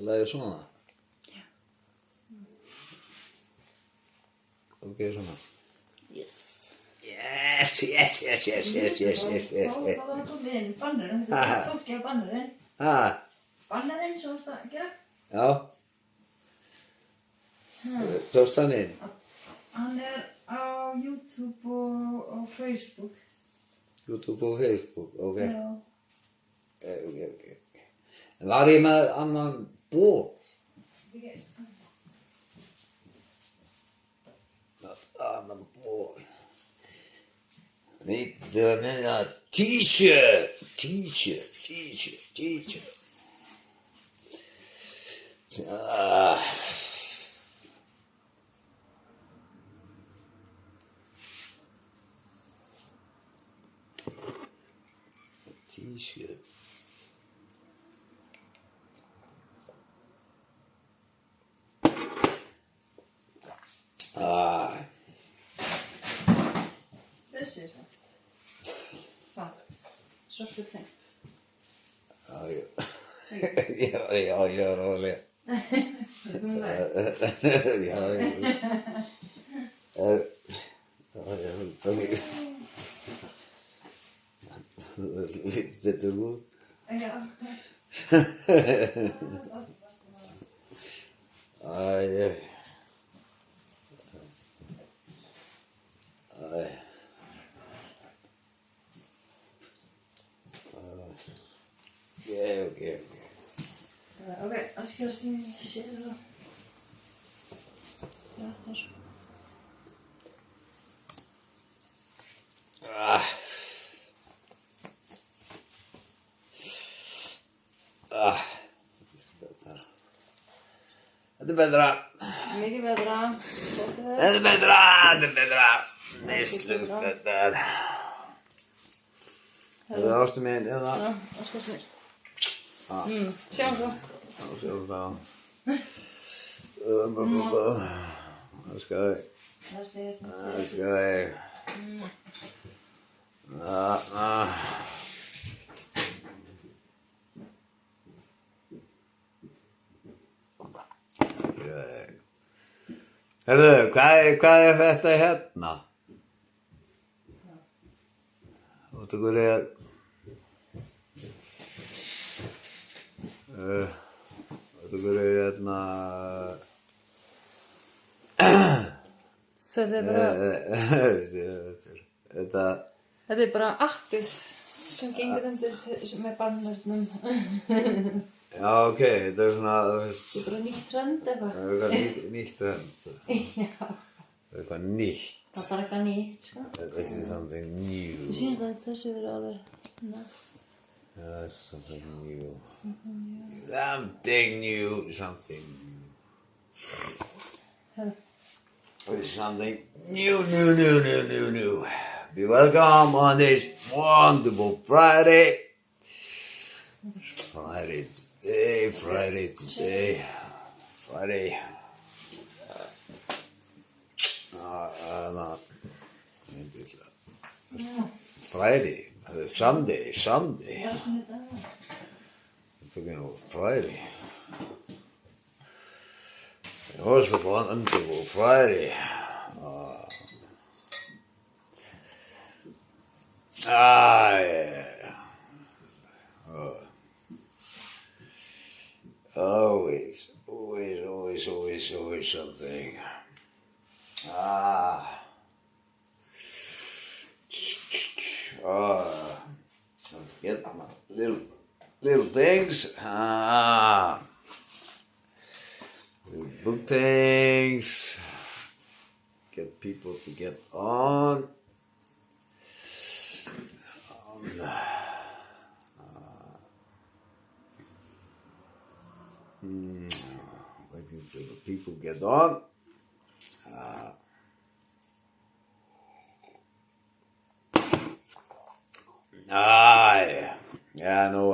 lagið svona? Já. Ok, svona. Yes. Yes. Hvað var komið inn? Bannarinn, þetta er fólki á bannarinn. Bannarinn sem þú varst að gera? Já. Tókst hann inn? Hann á YouTube og Facebook. YouTube og Facebook, ok. Já. Ok. Var ég með annan båt? Annan båt. Det var minna t-shirt. T-shirt. Þessi er það. Hvað? Svartur hrein. Já, rólega. Lite betur út. Já. Ok. Ok, það skilast ég sér það. Já, það er svo. Þetta er betra. Mikið betra. Þetta er betra. Neyslu betra. Það er ástu mín, já það. Já, það skal snýr. Sjáum svo. Sjáum það. Það skal ég. Það skal ég. Herðu, hvað er þetta hérna? Þetta er hérna Þetta er bara Þetta er bara appið sem gengur undir með bannarnum. Já, ok, þetta er svona Þetta er bara nýtt trend eitthvað. Það er eitthvað nýtt trend. Já. Það er eitthvað nýtt. Það er bara eitthvað nýtt, sko. This is something new. Ég sýnst að þessi verður alveg, Yeah, something new. Something new. It's something new. Be welcome on this wonderful Friday. Friday today. Friday. Sunday. Já, svona þetta. I'm talking about Friday. It was a wonderful Friday. Yeah. Always something. Let's get my little things. Little book things. Get people to get on. Waiting till the people get on. Yeah, I know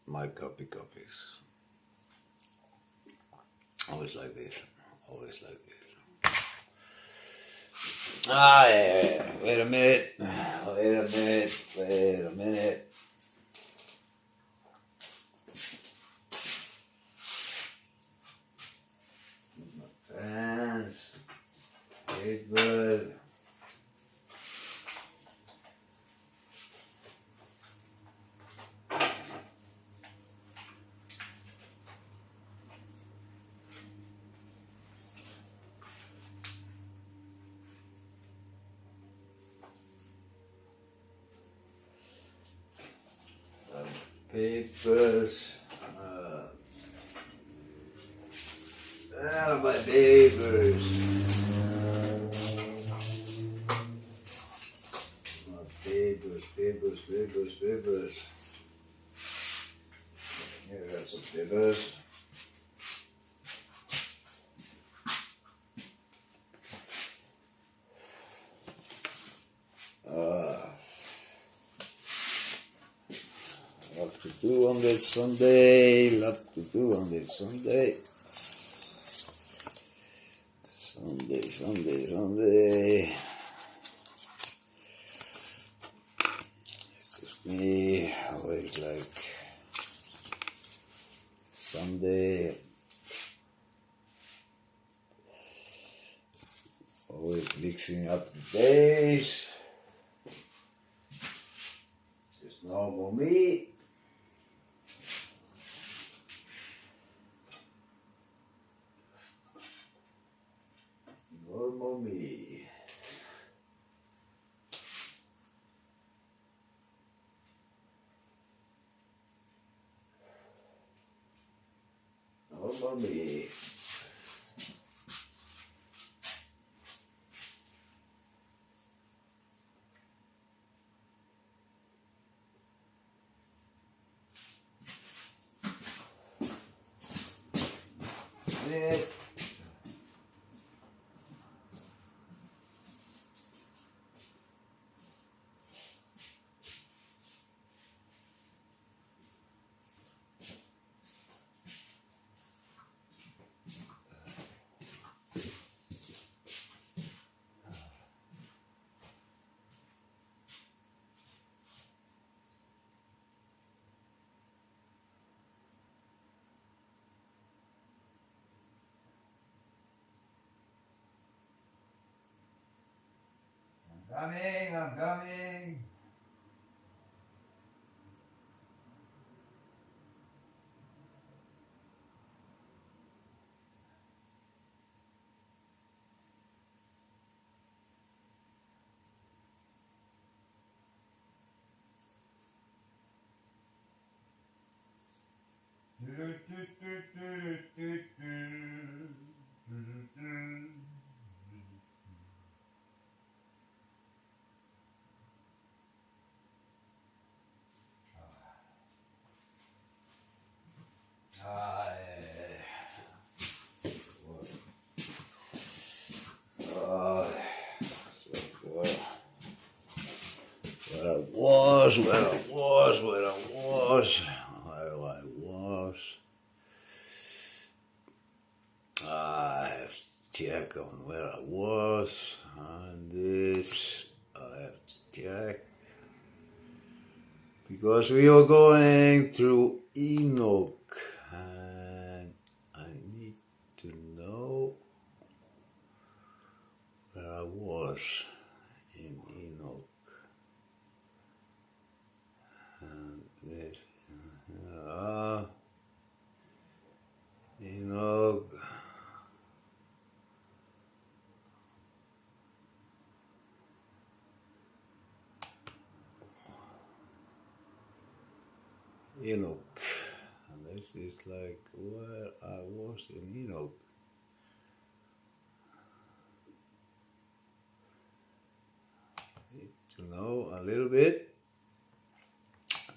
my copies. Always like this. Yeah. Wait a minute. paper. Papers. My papers. My papers. Here I got some papers. Lot to do on this Sunday. Sunday. It's just me, always like Sunday. Always mixing up the days. Just normal me. Normal me. Normal me. Yeah. I'm coming. Where I was. I have to check on where I was, and this I have to check, because we are going through Enoch, and I need to know where I was in Enoch. And this, Enoch. Enoch, and this is like where I was in Enoch. Need to know a little bit.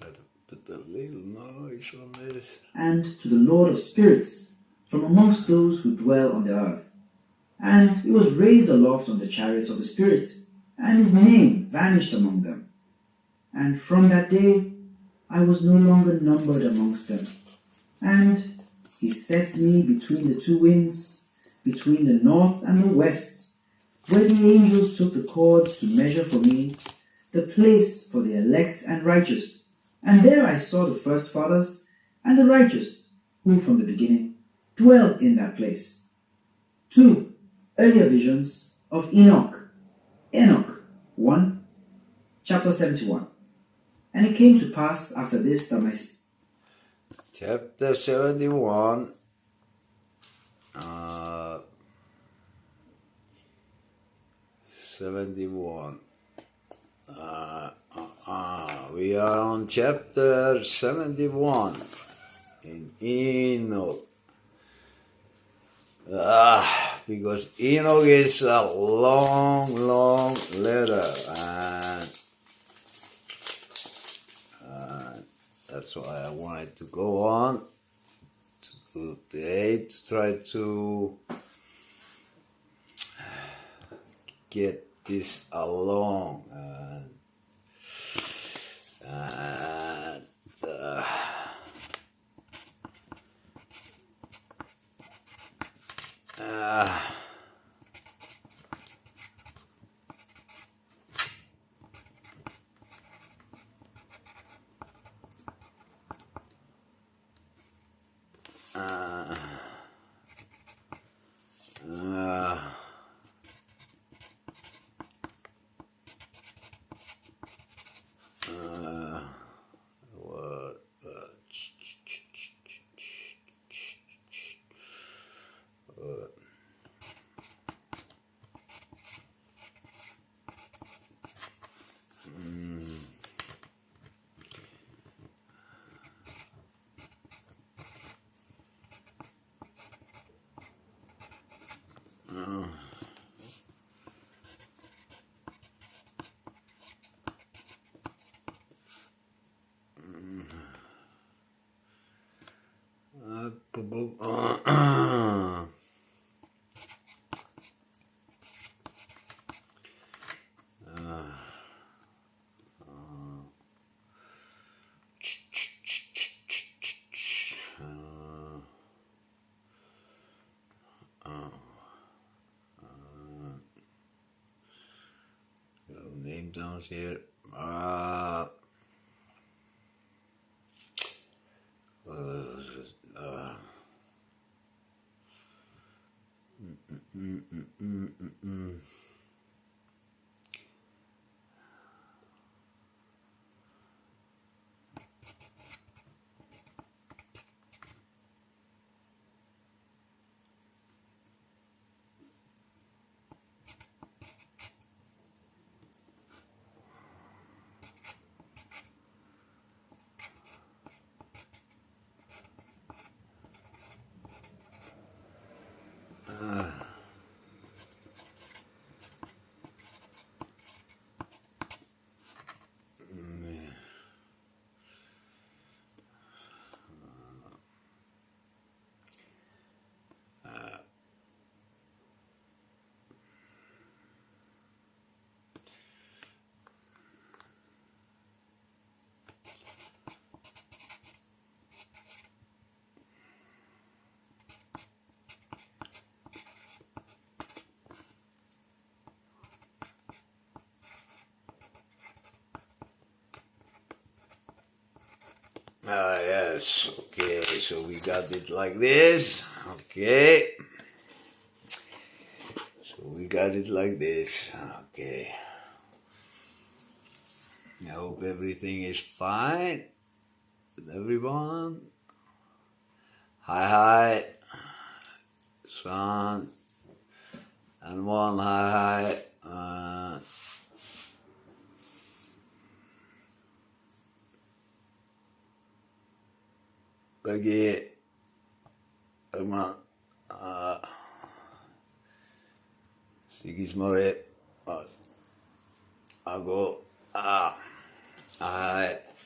Gotta put a little noise on this. And to the Lord of spirits from amongst those who dwell on the earth. And he was raised aloft on the chariots of the Spirit, and his name vanished among them. And from that day I was no longer numbered amongst them. And he set me between the two winds, between the north and the west, where the angels took the cords to measure for me the place for the elect and righteous. And there I saw the first fathers and the righteous, who from the beginning dwell in that place. 2 earlier visions of Enoch. Enoch 1, chapter 71. And it came to pass after this that my Chapter 71. 71. We are on chapter 71 in Enoch. Because Enoch is a long letter, and that's why I wanted to go on today to try to get this along. Name down here. Yes, okay, so we got it like this, okay, so we got it like this, okay, I hope everything is fine with everyone. Hi, son, and one hi. Lagi teman Sigis More Ago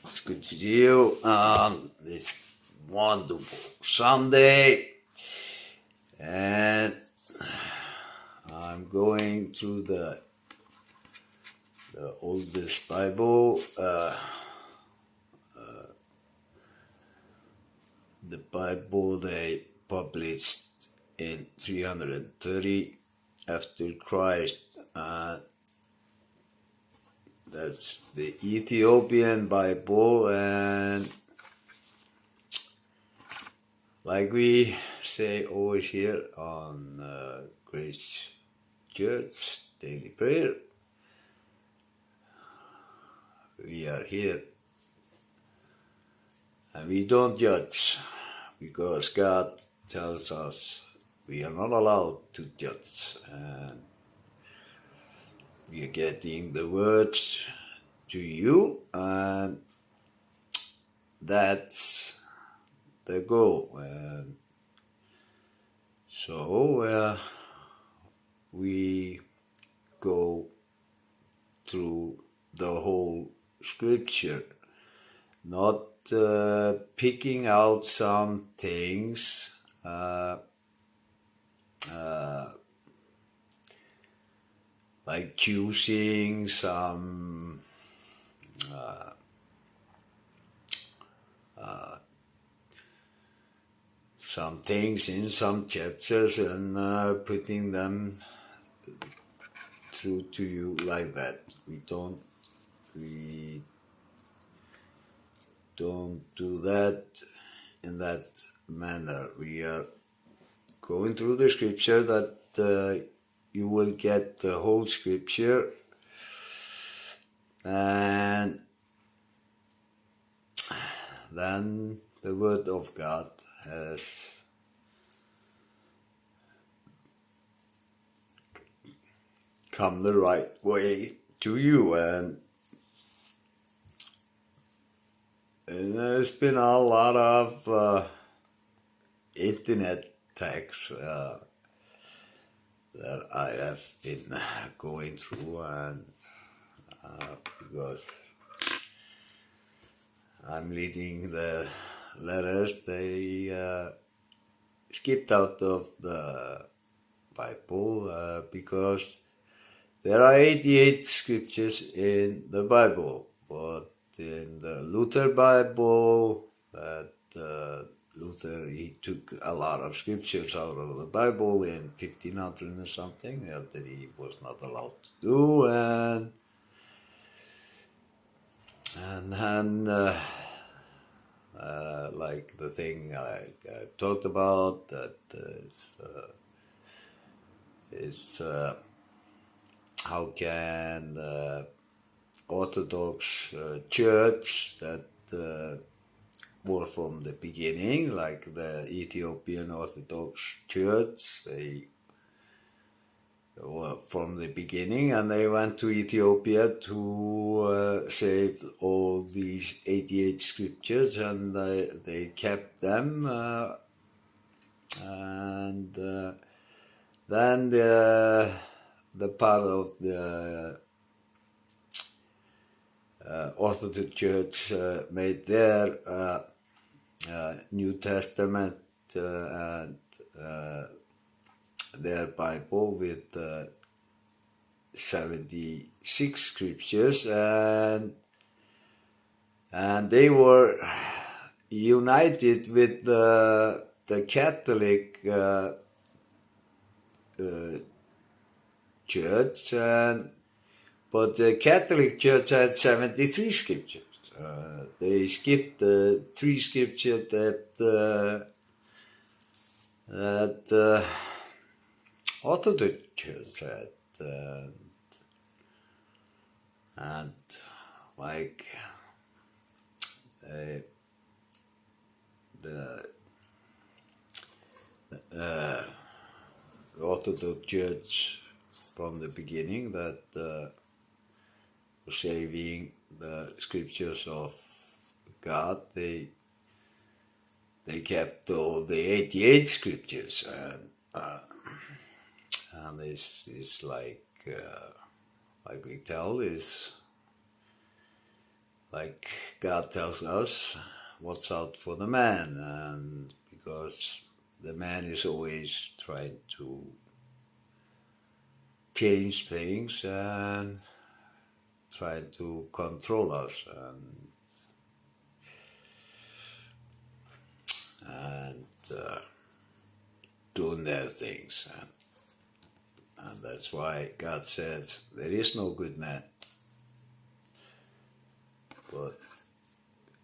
it's good to see you this wonderful Sunday, and I'm going to the oldest Bible, the Bible they published in 330 after Christ. That's the Ethiopian Bible, and like we say always here on Grace church, daily prayer. We are here and we don't judge because God tells us we are not allowed to judge, and we are getting the words to you, and that's the goal. And so we go through the whole scripture, not picking out some things like choosing some things in some chapters and putting them through to you like that. We don't do that in that manner. We are going through the scripture that you will get the whole scripture, and then the word of God has come the right way to you. And there's been a lot of internet texts that I have been going through, and because I'm reading the letters, they skipped out of the Bible because there are 88 scriptures in the Bible, but in the Luther Bible, that Luther, he took a lot of scriptures out of the Bible in 1500 or something that he was not allowed to do, and like the thing I talked about, that is how can the Orthodox Church that were from the beginning, like the Ethiopian Orthodox Church, they were from the beginning, and they went to Ethiopia to save all these 88 scriptures, and they kept them, and then the part of the Orthodox Church made their New Testament and their Bible with 76 scriptures, and they were united with the Catholic Church, but the Catholic Church had 73 scriptures. They skipped the 3 scriptures that Orthodox Church had, and like the Orthodox Church from the beginning that was saving the scriptures of God, they kept all the 88 scriptures, and this is like we tell, is like God tells us what's out for the man, and because the man is always trying to change things and trying to control us, and doing their things, and that's why God says there is no good man, but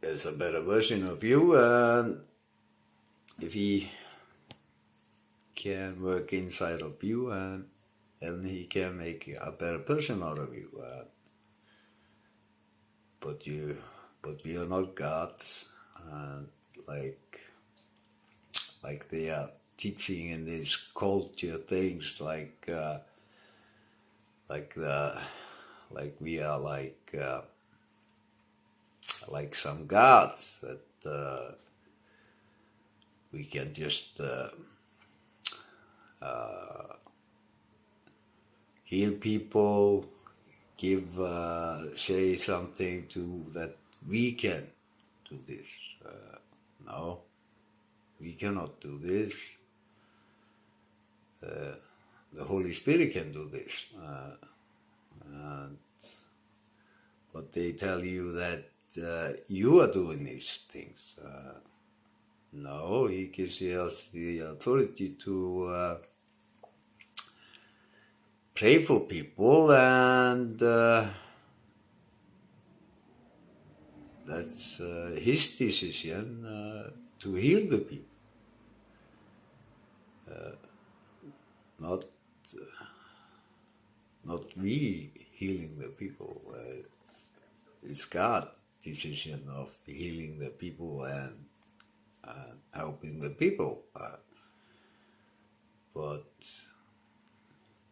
there's a better version of you, and if he can work inside of you and and he can make a better person out of you. But we are not gods, like they are teaching in these culture things, like we are like some gods that we can just heal people, say something to that we can do this. No, we cannot do this. The Holy Spirit can do this. But they tell you that you are doing these things. No, he gives us the authority to pray for people, and that's his decision to heal the people. Not we healing the people. It's God's decision of healing the people and helping the people. But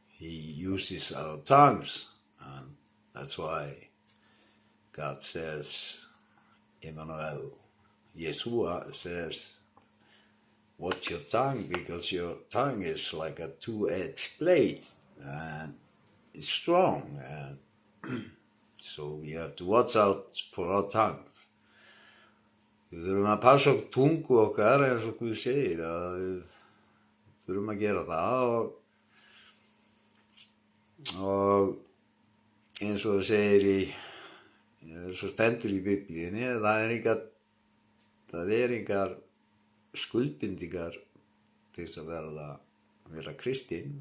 he uses our tongues, and that's why God says, Emmanuel, Yeshua says, watch your tongue, because your tongue is like a two-edged blade, and it's strong, and so we have to watch out for our tongues. Við þurfum að passa á tungu okkar, eins og Guð segir, að við þurfum að gera það, og eins og það segir eins og stendur í Biblíunni, það er engar skuldbindingar til þess að vera kristinn.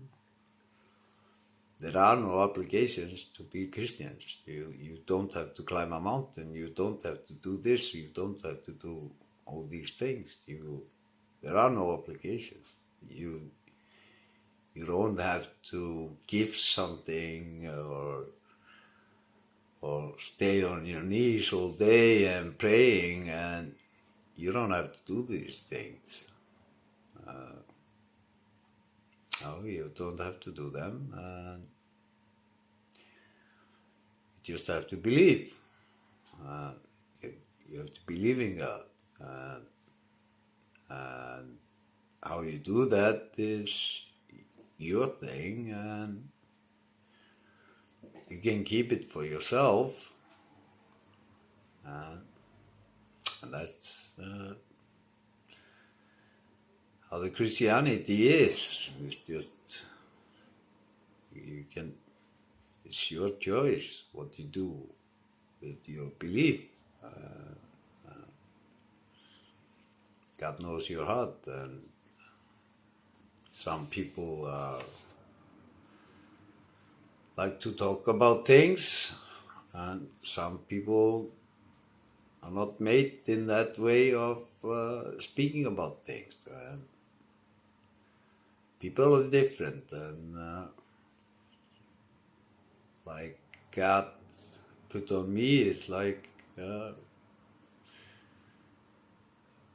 There are no obligations to be Christians. You don't have to climb a mountain. You don't have to do this. You don't have to do all these things. There are no obligations. You don't have to give something or stay on your knees all day and praying, and you don't have to do these things. No, you don't have to do them. You just have to believe. You have to believe in God. And how you do that is your thing, and you can keep it for yourself. And that's how the Christianity is. It's just, it's your choice what you do with your belief. God knows your heart, and some people like to talk about things, and some people are not made in that way of speaking about things. People are different, and like God put on me, it's like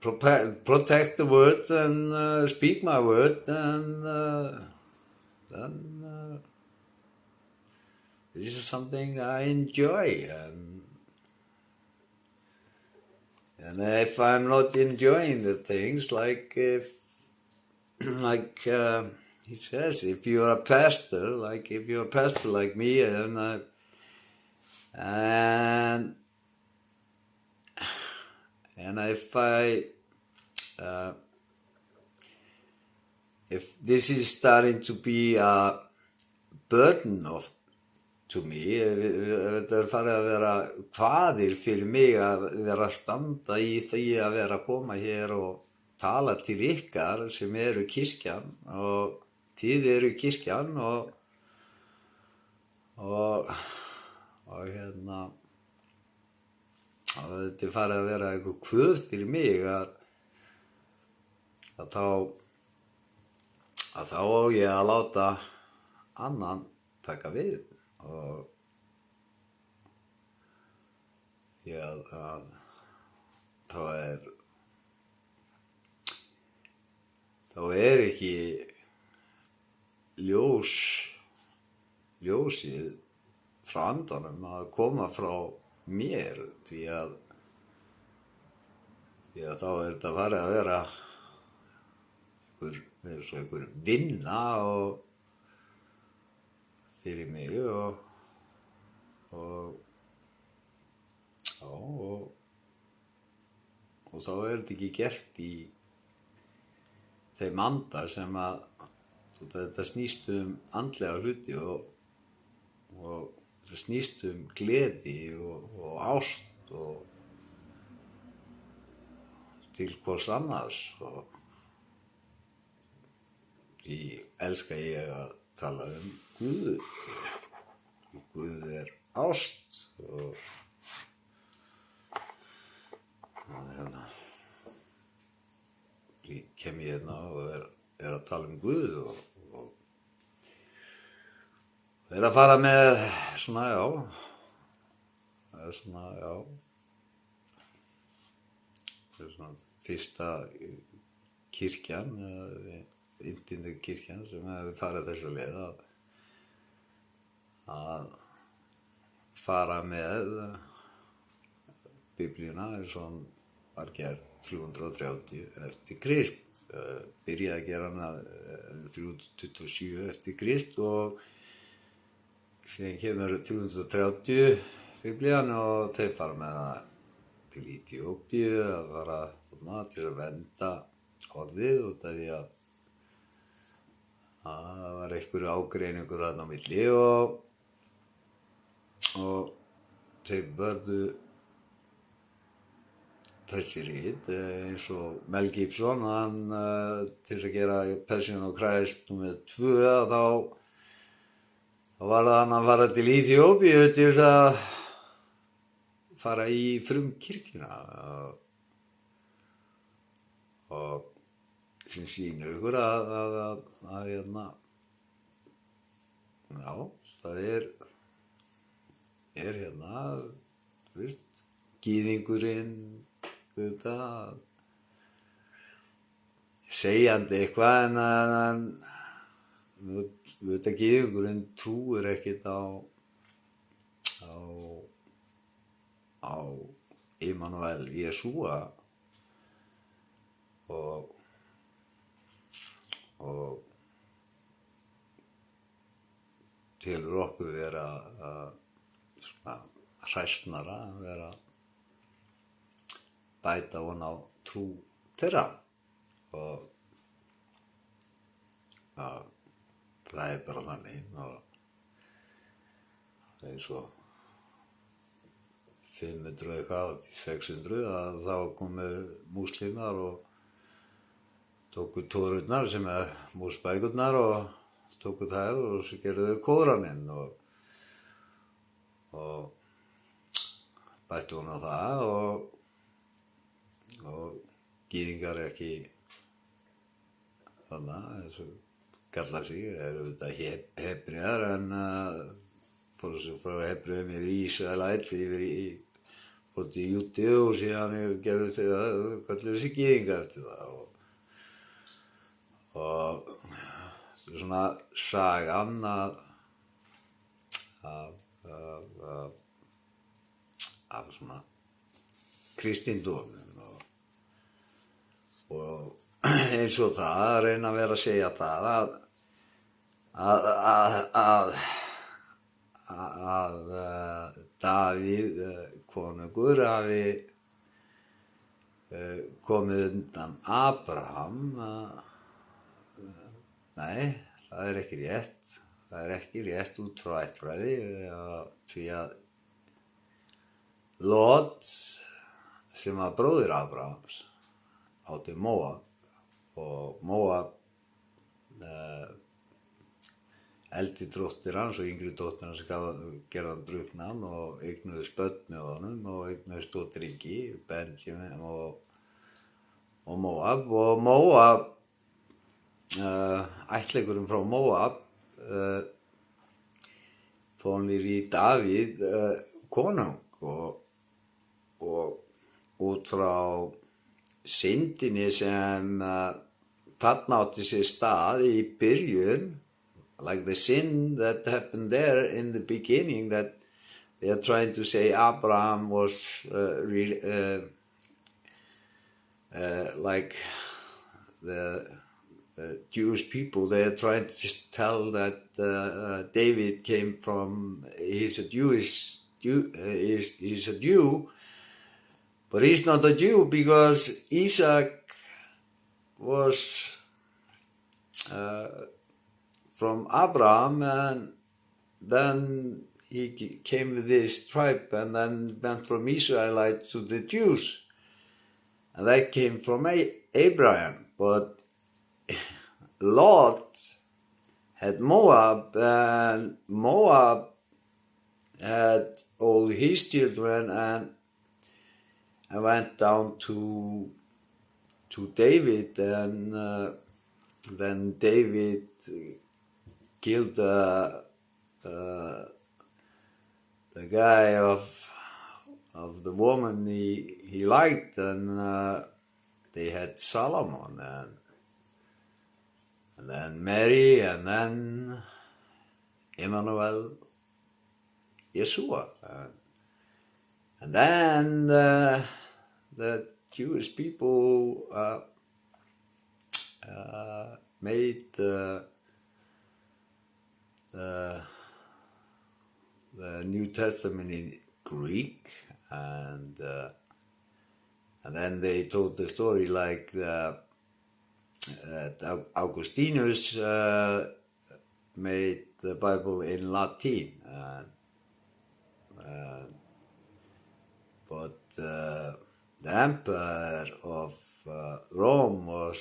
protect the word and speak my word, and then this is something I enjoy, and if I'm not enjoying the things, like he says, if you're a pastor like me, and if this is starting to be a burden to me, þetta farið að vera kvaðir fyrir mig að vera að standa í því að vera að koma hér og tala til ykkar sem eru kirkjan, og þið eru kirkjan, og þetta farið að vera eitthvað kvöð fyrir mig að þá á ég að láta annan taka við og að þá er ekki ljósið frá andanum að koma frá mér því að þá er þetta farið að vera einhver vinna og fyrir mig og þá er þetta ekki gert í þeim anda sem að þetta snýst andlega hluti og það snýst gleði og ást og til hvors annars og elska ég að tala Guð. Guð er ást og kem ég hérna og er að tala Guð og er að fara með svona, það er svona fyrsta kirkjan, Indíánakirkjan sem hefur farið þessa leið að fara með Biblíuna eins og hann var gerð 330 eftir Krist, byrjaði að gera hana 327 eftir Krist og síðan kemur 330 Biblían og þeir fara með það til Eþíópíu að fara til að venda orðið út af því að það var einhver ágreiningur þarna á milli og þeir vörðu þessi rit eins og Mel Gibson, hann til þess að gera Passion of Christ nr. 2 þá var hann að fara til Eþíópíu til þess að fara í frumkirkjuna og sem sýnir ykkur að það er hérna, þú veist, gyðingurinn, auðvitað, segjandi eitthvað en auðvitað gyðingurinn trúir ekkert á Immanuel, Jesúa og telur okkur vera hræsnara að vera bæta ofan á trú þeirra og það er bara þannig og það er svo 500 eitthvað til 600 að þá komu múslimar og tóku tórurnar sem músbækurnar og tóku þær og svo gerðu Kóraninn og bættu hún á það og gyðingar ekki þarna eins og kalla sig eru auðvitað hebrear en fóru svo frá hebreum yfir í Ísraelætt yfir í fóru til Júdeu og síðan gerðu þau það kölluðu sig gyðingar eftir það og þetta er svona sagan af svona kristindómum og eins og það að reyna að vera að segja það að Davíð konungur hafi komið undan Abraham. Nei, það er ekki rétt. Það er ekki rétt út frá ættfræði því að Lot sem var bróðir Abrahams átti Móab og Móab eldri dóttir hans og yngri dóttir hans gerði hann drukknan og eignuðust börn með honum og eignuðust 2 drengi, Benjamin og Móab ættleikurinn frá Móab fónir í Davíð konung og út frá syndinni sem þarna átti sér stað í byrjun, like the sin that happened there in the beginning, that they are trying to say Abraham was really like the Jewish people. They are trying to just tell that David came from, he's a Jew, but he's not a Jew because Isaac was from Abraham, and then he came with this tribe and then went from Israelite to the Jews. And that came from Abraham. But Lot had Moab, and Moab had all his children, and went down to David, and then David killed the guy of the woman he liked, and they had Solomon, and then Mary, and then Emmanuel, Yeshua, and then the Jewish people made the New Testament in Greek, and then they told the story like that Augustinus made the Bible in Latin, but the emperor of Rome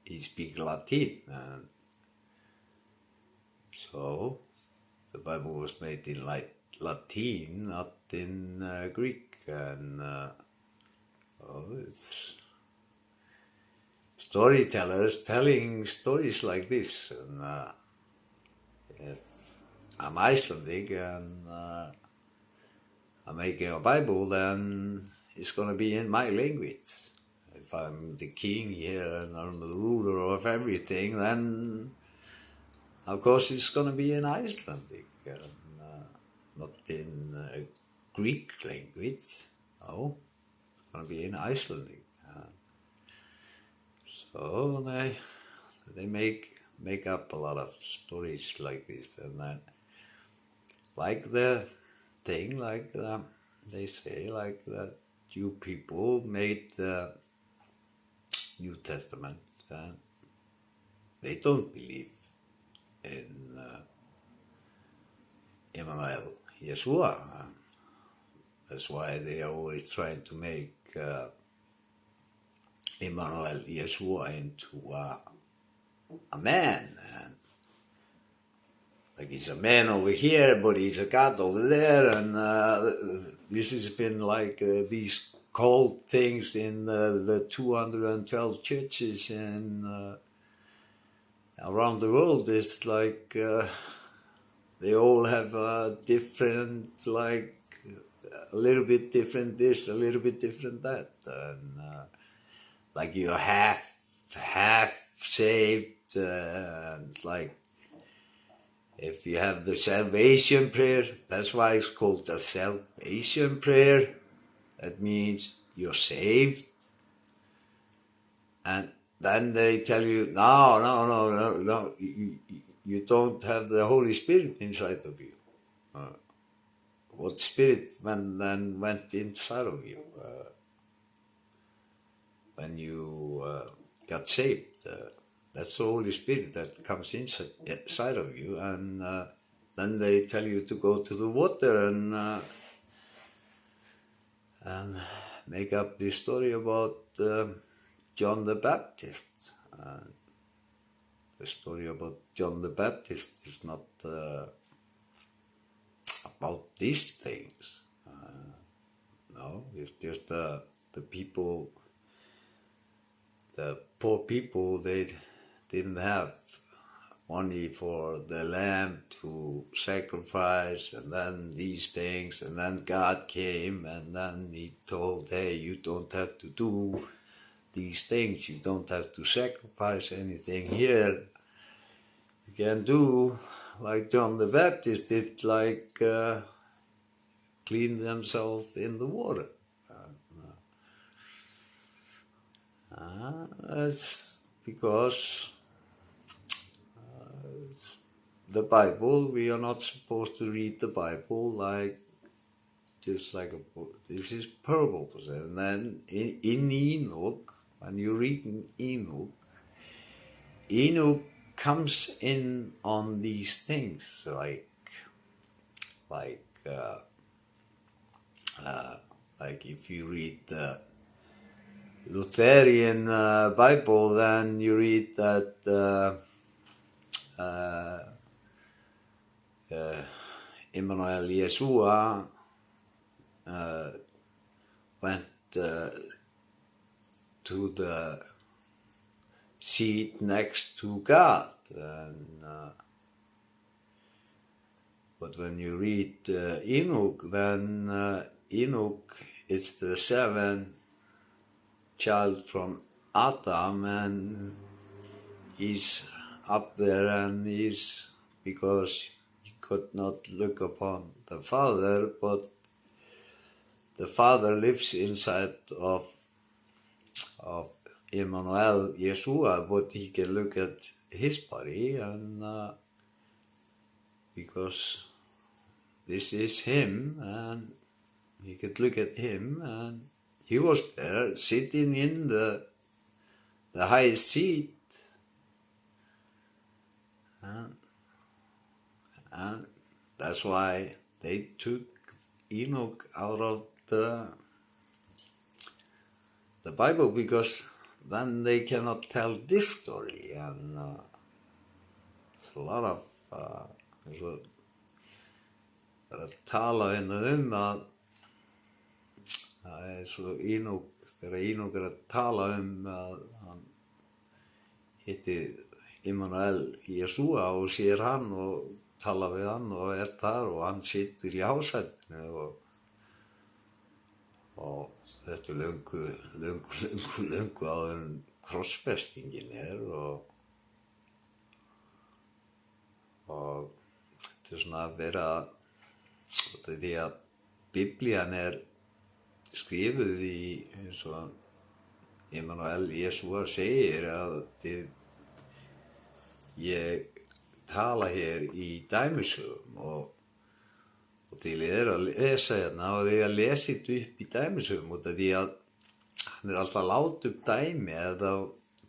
he speak Latin, and so the Bible was made in Latin, not in Greek, and it's storytellers telling stories like this. And if I'm Icelandic and I'm making a Bible, then it's going to be in my language. If I'm the king here and I'm the ruler of everything, then of course it's going to be in Icelandic, and not in Greek language. No, it's going to be in Icelandic. So they make up a lot of stories like this, and then like the thing, like they say, like the Jew people made the New Testament, and they don't believe in Emmanuel, Yeshua. That's why they are always trying to make Emmanuel, Yeshua into a man. And like he's a man over here, but he's a God over there. And this has been like these cult things in the 212 churches and around the world. It's like they all have different, like a little bit different this, a little bit different that, and like you're half saved, and like if you have the salvation prayer, that's why it's called the salvation prayer. That means you're saved, and then they tell you, no, you don't have the Holy Spirit inside of you. What spirit then went inside of you when you got saved? That's the Holy Spirit that comes inside of you, and then they tell you to go to the water and make up this story about John the Baptist. The story about John the Baptist is not about these things. No, it's just the people, the poor people, they didn't have money for the lamb to sacrifice, and then these things, and then God came, and then he told, hey, you don't have to do these things, you don't have to sacrifice anything here. You can do like John the Baptist did, like clean themselves in the water. That's because the Bible, we are not supposed to read the Bible like just like a book. This is parables. And then in Enoch, when you read Enoch, Enoch comes in on these things like if you read the Lutheran Bible, then you read that Immanuel Yeshua went to the seat next to God, and but when you read Enoch, then Enoch is the seventh child from Adam, and he's up there, and he's because he could not look upon the Father, but the Father lives inside of Immanuel Yeshua, but he can look at his body, and because this is him, and he could look at him, and he was there sitting in the highest seat, and that's why they took Enoch out of the Bible, because then they cannot tell this story, and there's a lot of tala að svo Enoch, þegar Enoch að tala að hann hitti Immanuel Yeshua og sér hann og tala við hann og þar og hann situr í hásætinu og þetta löngu áður en krossfestingin og þetta svona að vera því að Biblían skrifuð í eins og Immanuel Yeshua segir að ég tala hér í dæmisögum og til að lesa hérna og því að lesa þetta upp í dæmisögum út af því að hann alltaf að láta upp dæmi að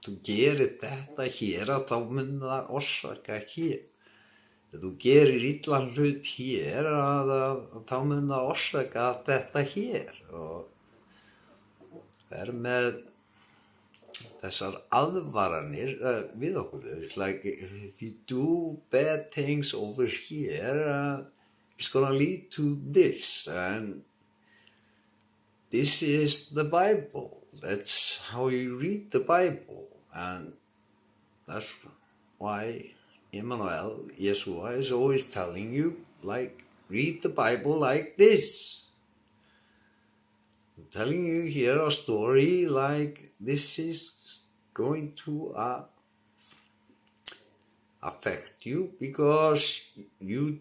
þú gerir þetta hér að þá mun það orsaka hér. Ef þú gerir illan hlut hér að þá mun það orsaka þetta hér og það með þessar aðvaranir við okkur. It's like if you do bad things over here, it's gonna lead to this, and this is the Bible. That's how you read the Bible, and that's why Immanuel Yeshua is always telling you, like, read the Bible like this. I'm telling you here a story like this is going to affect you because you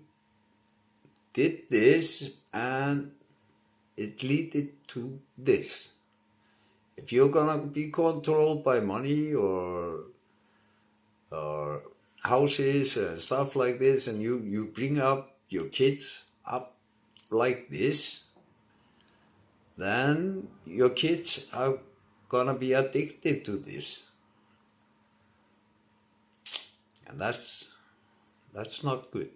did this and it led to this. If you're gonna be controlled by money or houses and stuff like this, and you bring up your kids up like this, then your kids are gonna be addicted to this. And that's not good.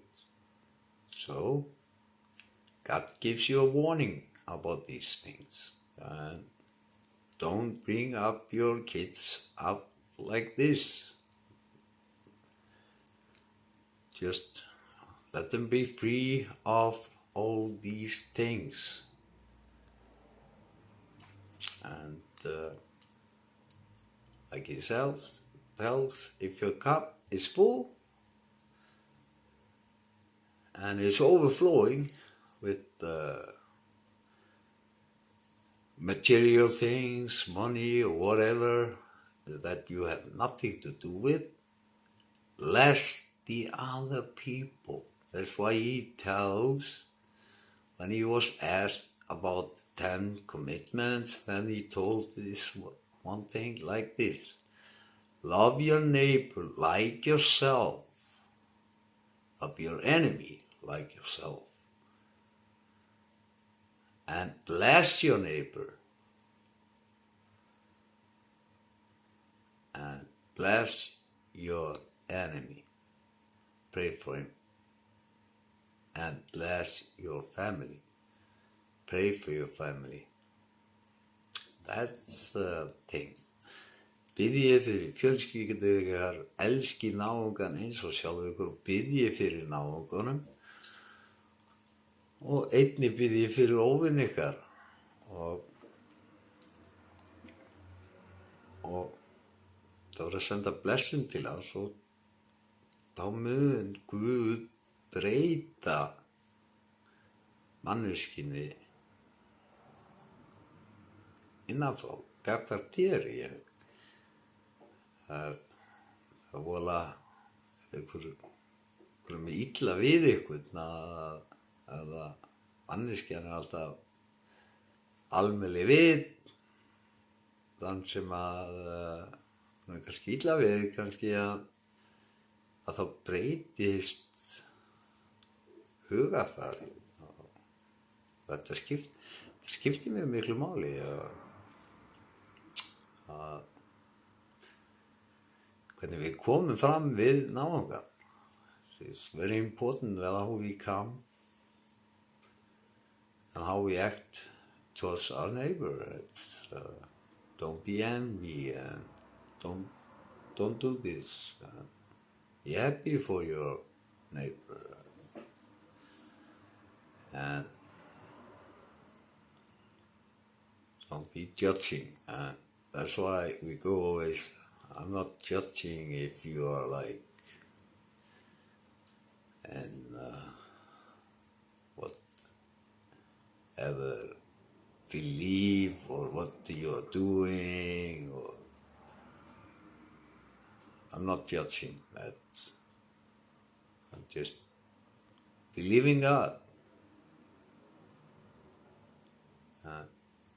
So God gives you a warning about these things. And don't bring up your kids up like this. Just let them be free of all these things. And like he tells, if your cup is full, and it's overflowing with material things, money or whatever that you have nothing to do with, bless the other people. That's why he tells, when he was asked about 10 commitments, then he told this one thing like this: love your neighbor like yourself, love your enemy like yourself, and bless your neighbor and bless your enemy. Pray for him. And bless your family. Pray for your family. That's the thing. Biðjið fyrir fjölskyldu ykkar, elski náungan eins og sjálf ykkur og biðjið fyrir náunganum og einnig biðjið fyrir óvinn ykkar og það voru að senda blessun til hans og þá mun Guð breyta manneskjunni innanfrá gagnvart þér. Það vola einhver með illa við ykkur eða manneskjan alltaf almennileg við þann sem hún kannski illa við, kannski að þá breytist hugafari. Þetta skiptir mjög miklu máli að hvernig við komum fram við náungan. It's very important how we come and how we act towards our neighbor. Don't be envy and don't do this. Be happy for your neighbor. And don't be judging. And that's why we go always, I'm not judging if you are like, and whatever believe or what you are doing, or I'm not judging that. I'm just believing God.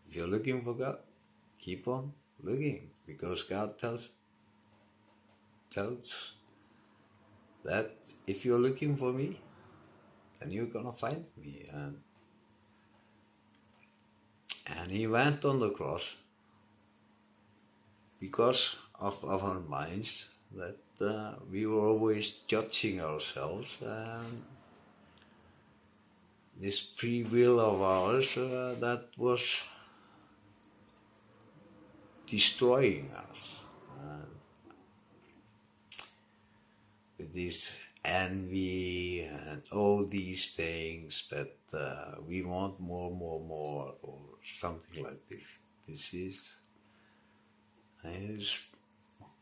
If you're looking for God, keep on looking, because God tells that if you're looking for me, then you're gonna find me. And he went on the cross because of our minds, that we were always judging ourselves, and this free will of ours that was destroying us. With this envy and all these things that we want more, or something like this. This is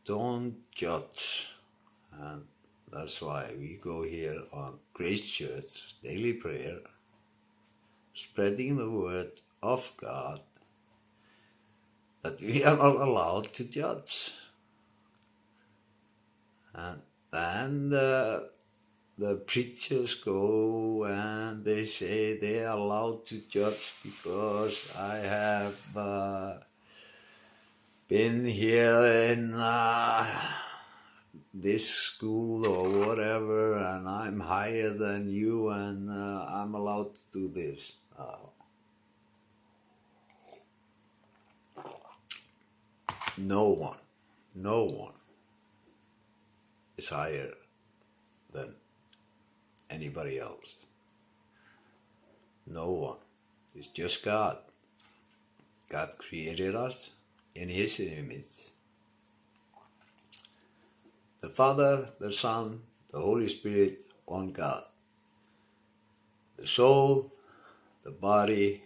don't judge, and that's why we go here on Grace Church Daily Prayer, spreading the word of God, that we are not allowed to judge. And then the preachers go and they say they are allowed to judge because I have been here in this school or whatever, and I'm higher than you, and I'm allowed to do this. No one is higher than anybody else. No one. It's just God. God created us in His image. The Father, the Son, the Holy Spirit, one God. The soul, the body,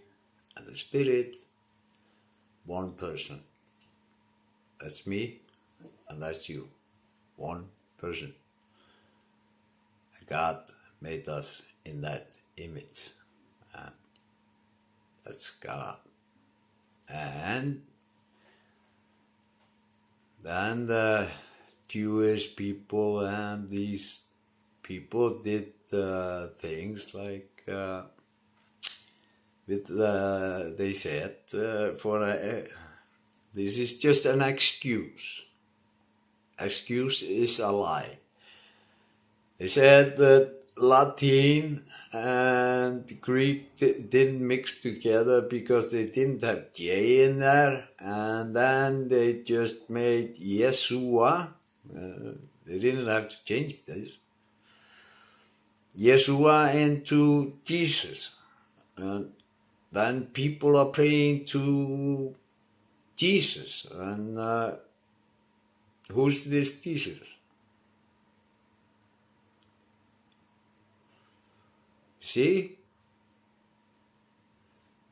and the spirit, one person. That's me, and that's you. One person. God made us in that image. That's God. And then the Jewish people and these people did things like they said this is just an excuse. Excuse is a lie. They said that Latin and Greek didn't mix together because they didn't have J in there, and then they just made Yeshua. They didn't have to change this. Yeshua into Jesus. And then people are praying to Jesus. And who's this Jesus? See?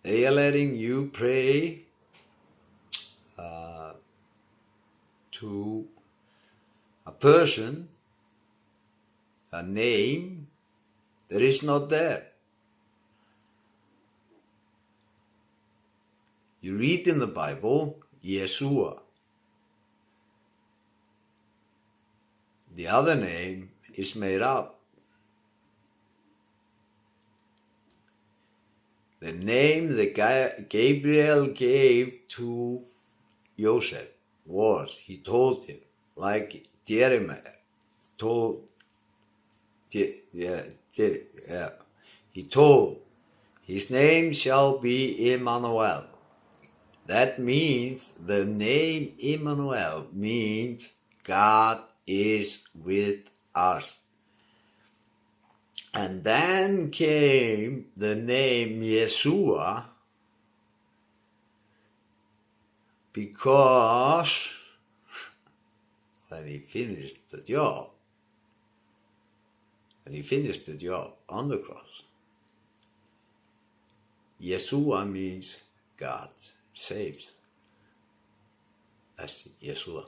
They are letting you pray to a person, a name that is not there. You read in the Bible, Yeshua. The other name is made up. The name that Gabriel gave to Joseph was, he told him, like Jeremiah told, he told, his name shall be Emmanuel. That means, the name Emmanuel means God is with us. And then came the name Yeshua, because when he finished the job on the cross, Yeshua means God saves. That's Yeshua.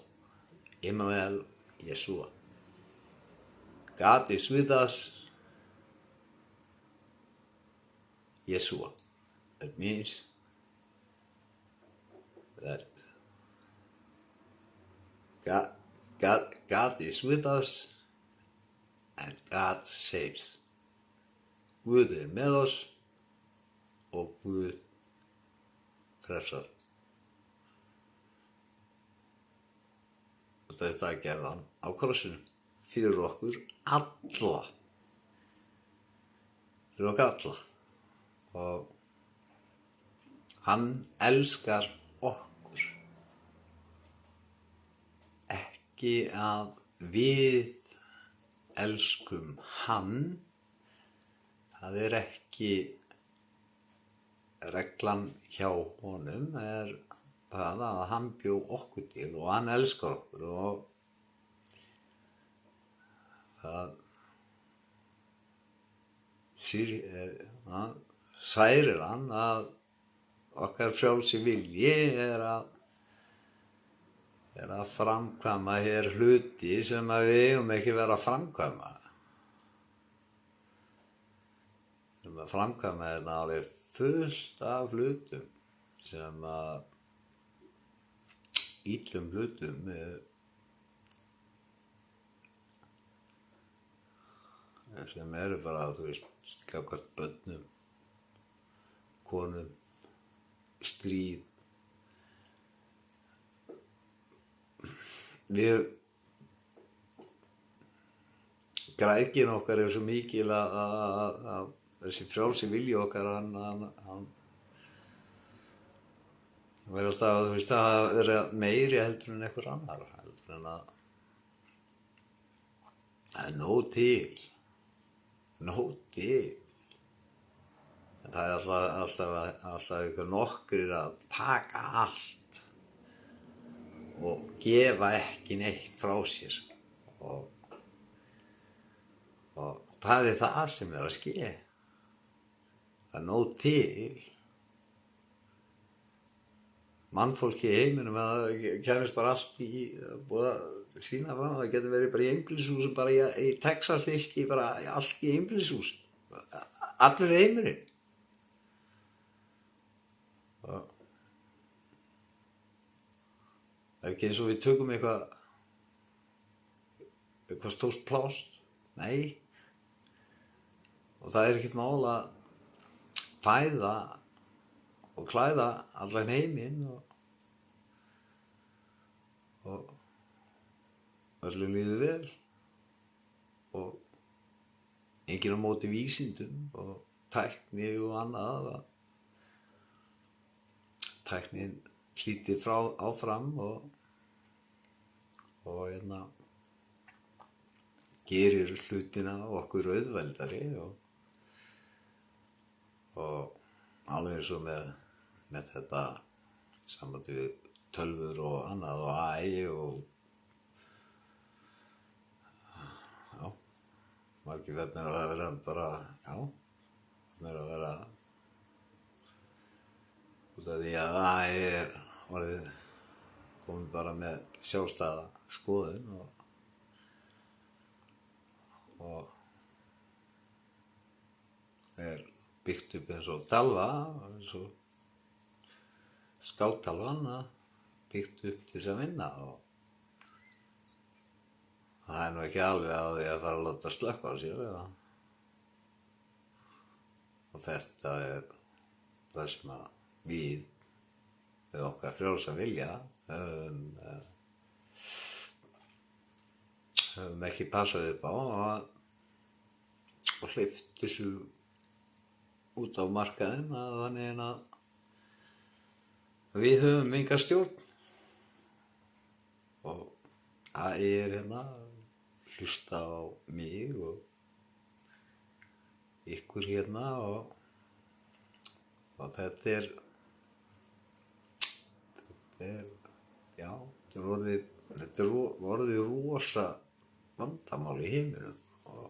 Emmanuel, Yeshua. God is with us. Yeshua. That means that God is with us and God saves. Guð með oss og Guð frelsar. Og þetta gerði hann á krossinum fyrir okkur alla. Fyrir okkur alla. Og hann elskar okkur. Ekki að við elskum hann. Það ekki reglan hjá honum, það að hann bjó okkur til og hann elskar okkur og það særir hann að okkar frjálsi vilji að framkvæma hér hluti sem að við eigum ekki vera að framkvæma. Við eigum að framkvæma þetta alveg fullt af hlutum sem að illum hlutum sem eru bara, þú veist, gagnvart börnum, konum, stríð. Græðgin okkar svo mikil að þessi frjálsi vilji okkar, hann verður alltaf, þú veist, að vera meiri heldur en einhver annar, heldur en að það nóg til. En það alltaf ykkur nokkrir að taka allt og gefa ekki neitt frá sér. Og það það sem að ske. Það nóg til. Mannfólki í heiminum að kemist bara allt í búið að sýna fram. Það getur verið bara í einbýlishúsum, bara í Texas fylki, bara allt í einbýlishús. Allur heimurinn. Og það er ekki eins og við tökum eitthvað stórt pláss. Nei. Og það er ekkert mál að fæða og klæða allan heiminn og öllum líður vel og enginn á móti vísindum og tækni og annað. Tæknin flýtir áfram og gerir hlutina okkur auðveldari og alveg eins og með þetta sambandi við tölvur og annað og AI og já, margir vefnir að vera bara, já, vefnir að vera út af því að AI er orðið komið bara með sjálfstæða skoðun og er byggt upp eins og talva, eins og skáktalvan, byggt upp til þess að vinna og það er nú ekki alveg á því að fara að láta slökkva á sér og þetta er það sem að við okkar frjálsa vilja höfum ekki passað upp á og hleypt þessu út á markaðinn þannig að við höfum enga stjórn og það er hlusta á mig og ykkur og þetta er orðið rosa vandamál í heiminum og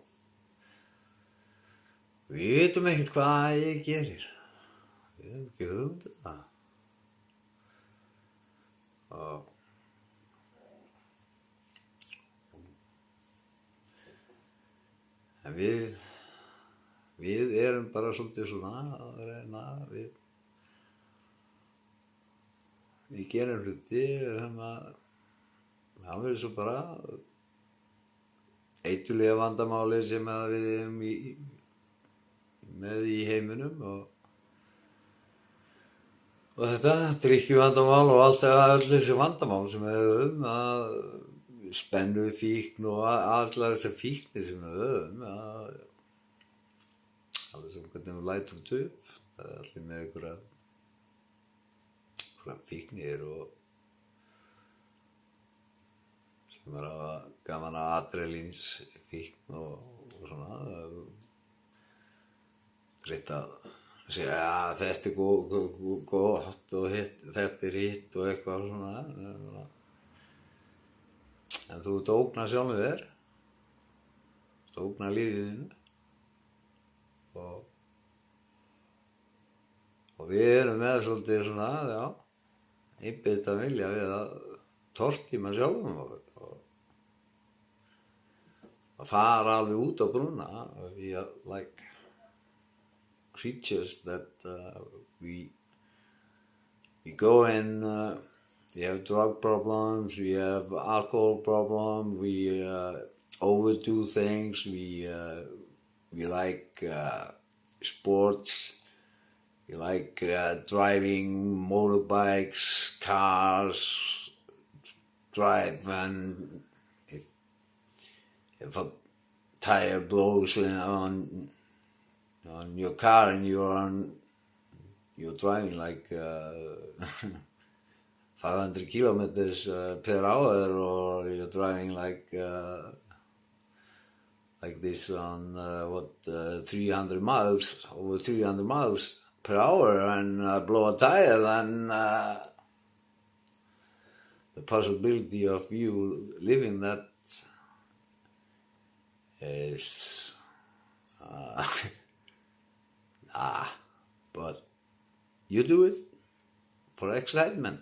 við vitum ekkert hvað ég gerir. Við höfum ekki hugmynd það. En við erum bara svolítið svona að reyna við gerum hluti alveg svo bara eiturlega vandamáli sem að við erum með í heiminum og þetta drykkjuvandamál og allt öll þessi vandamál sem við höfum spennufíkn og allar þessar fíknir sem við höfum allir sem hvernig við lætum upp það er allir með einhverja fíknir og sem að hafa gaman að adrenalínsfíkn og svona þreytt að segja að þetta er gott og þetta er hitt og eitthvað svona en þú ert að ógna sjálfum þér þú ert að ógna lífið þínu og við erum með svolítið svona einbeitt að vilja við að tortíma sjálfum okkur og að fara alveg út á brúna we are like creatures that we go in we have drug problems, we have alcohol problems, we overdo things, we like sports, we like driving motorbikes, cars, drive and if a tire blows on your car and you're driving like 500 kilometers per hour or you're driving like this on 300 miles, over 300 miles per hour and blow a tire, then the possibility of you living that is but you do it for excitement.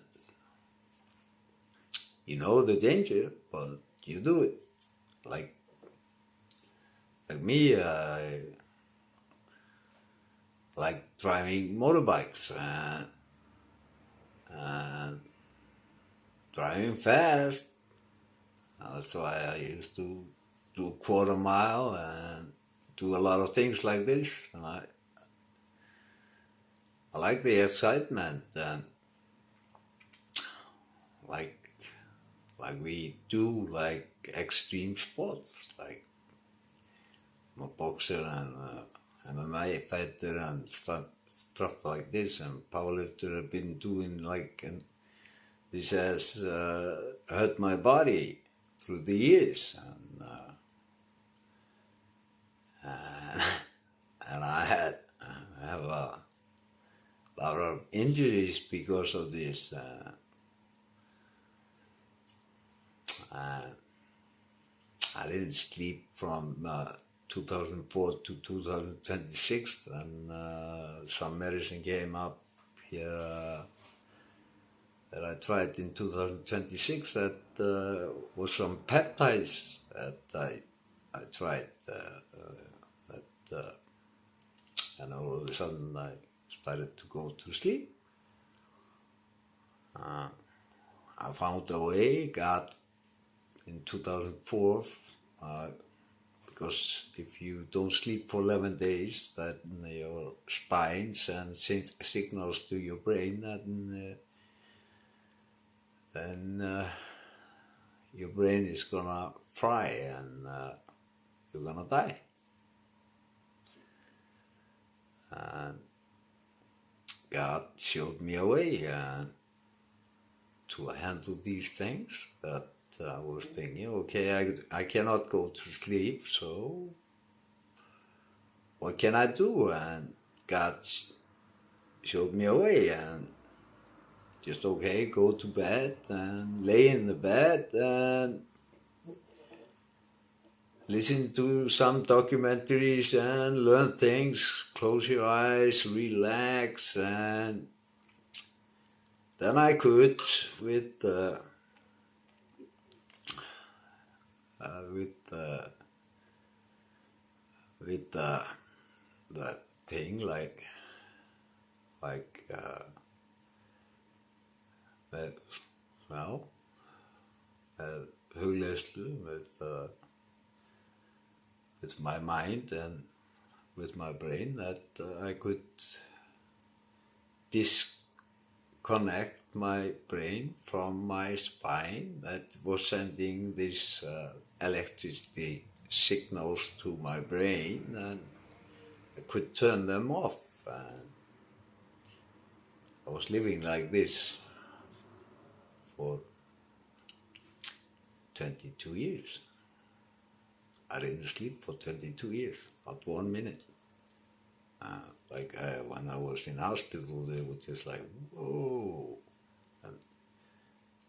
You know the danger, but you do it. Like me, like driving motorbikes and driving fast. That's why I used to do a quarter mile and do a lot of things like this. And I like the excitement and like we do like extreme sports. Like I'm a boxer and MMA fighter and stuff like this, and powerlifter. I've been doing like, and this has hurt my body through the years, and I have a lot of injuries because of this. I didn't sleep from 2004 to 2026, and some medicine came up here that I tried in 2026 that was some peptides that I tried, and all of a sudden I started to go to sleep. I found a way, God, in 2004, because if you don't sleep for 11 days, that your spine sends signals to your brain that then your brain is gonna fry and you're gonna die. And God showed me a way to handle these things that I was thinking, okay, I cannot go to sleep, so what can I do? And God showed me a way, and just, okay, go to bed and lay in the bed and listen to some documentaries and learn things, close your eyes, relax, and then I could, with the thing like hugleiðslu, with my mind and with my brain, that I could disconnect my brain from my spine that was sending these electricity signals to my brain, and I could turn them off. And I was living like this for 22 years. I didn't sleep for 22 years, not 1 minute. When I was in hospital, they were just like, whoa. And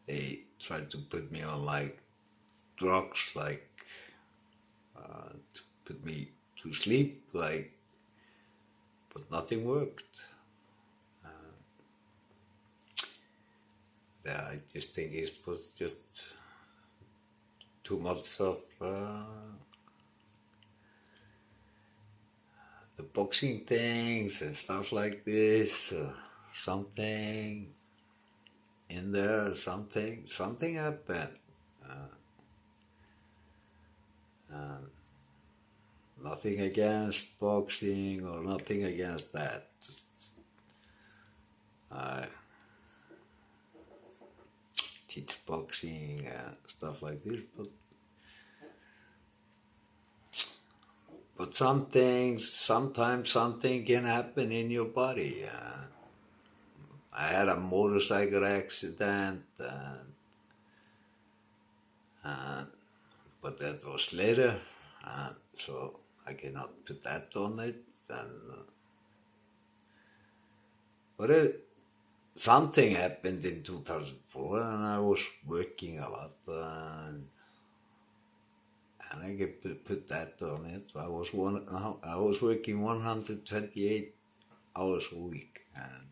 they tried to put me on like drugs, like to put me to sleep, like, but nothing worked. I just think it was just too much of the boxing things and stuff like this. Something in there, something happened. Nothing against boxing or nothing against that. I teach boxing and stuff like this, but sometimes something can happen in your body. I had a motorcycle accident, but that was later, so I cannot put that on it. But something happened in 2004, and I was working a lot, and I can put that on it. I was working 128 hours a week, and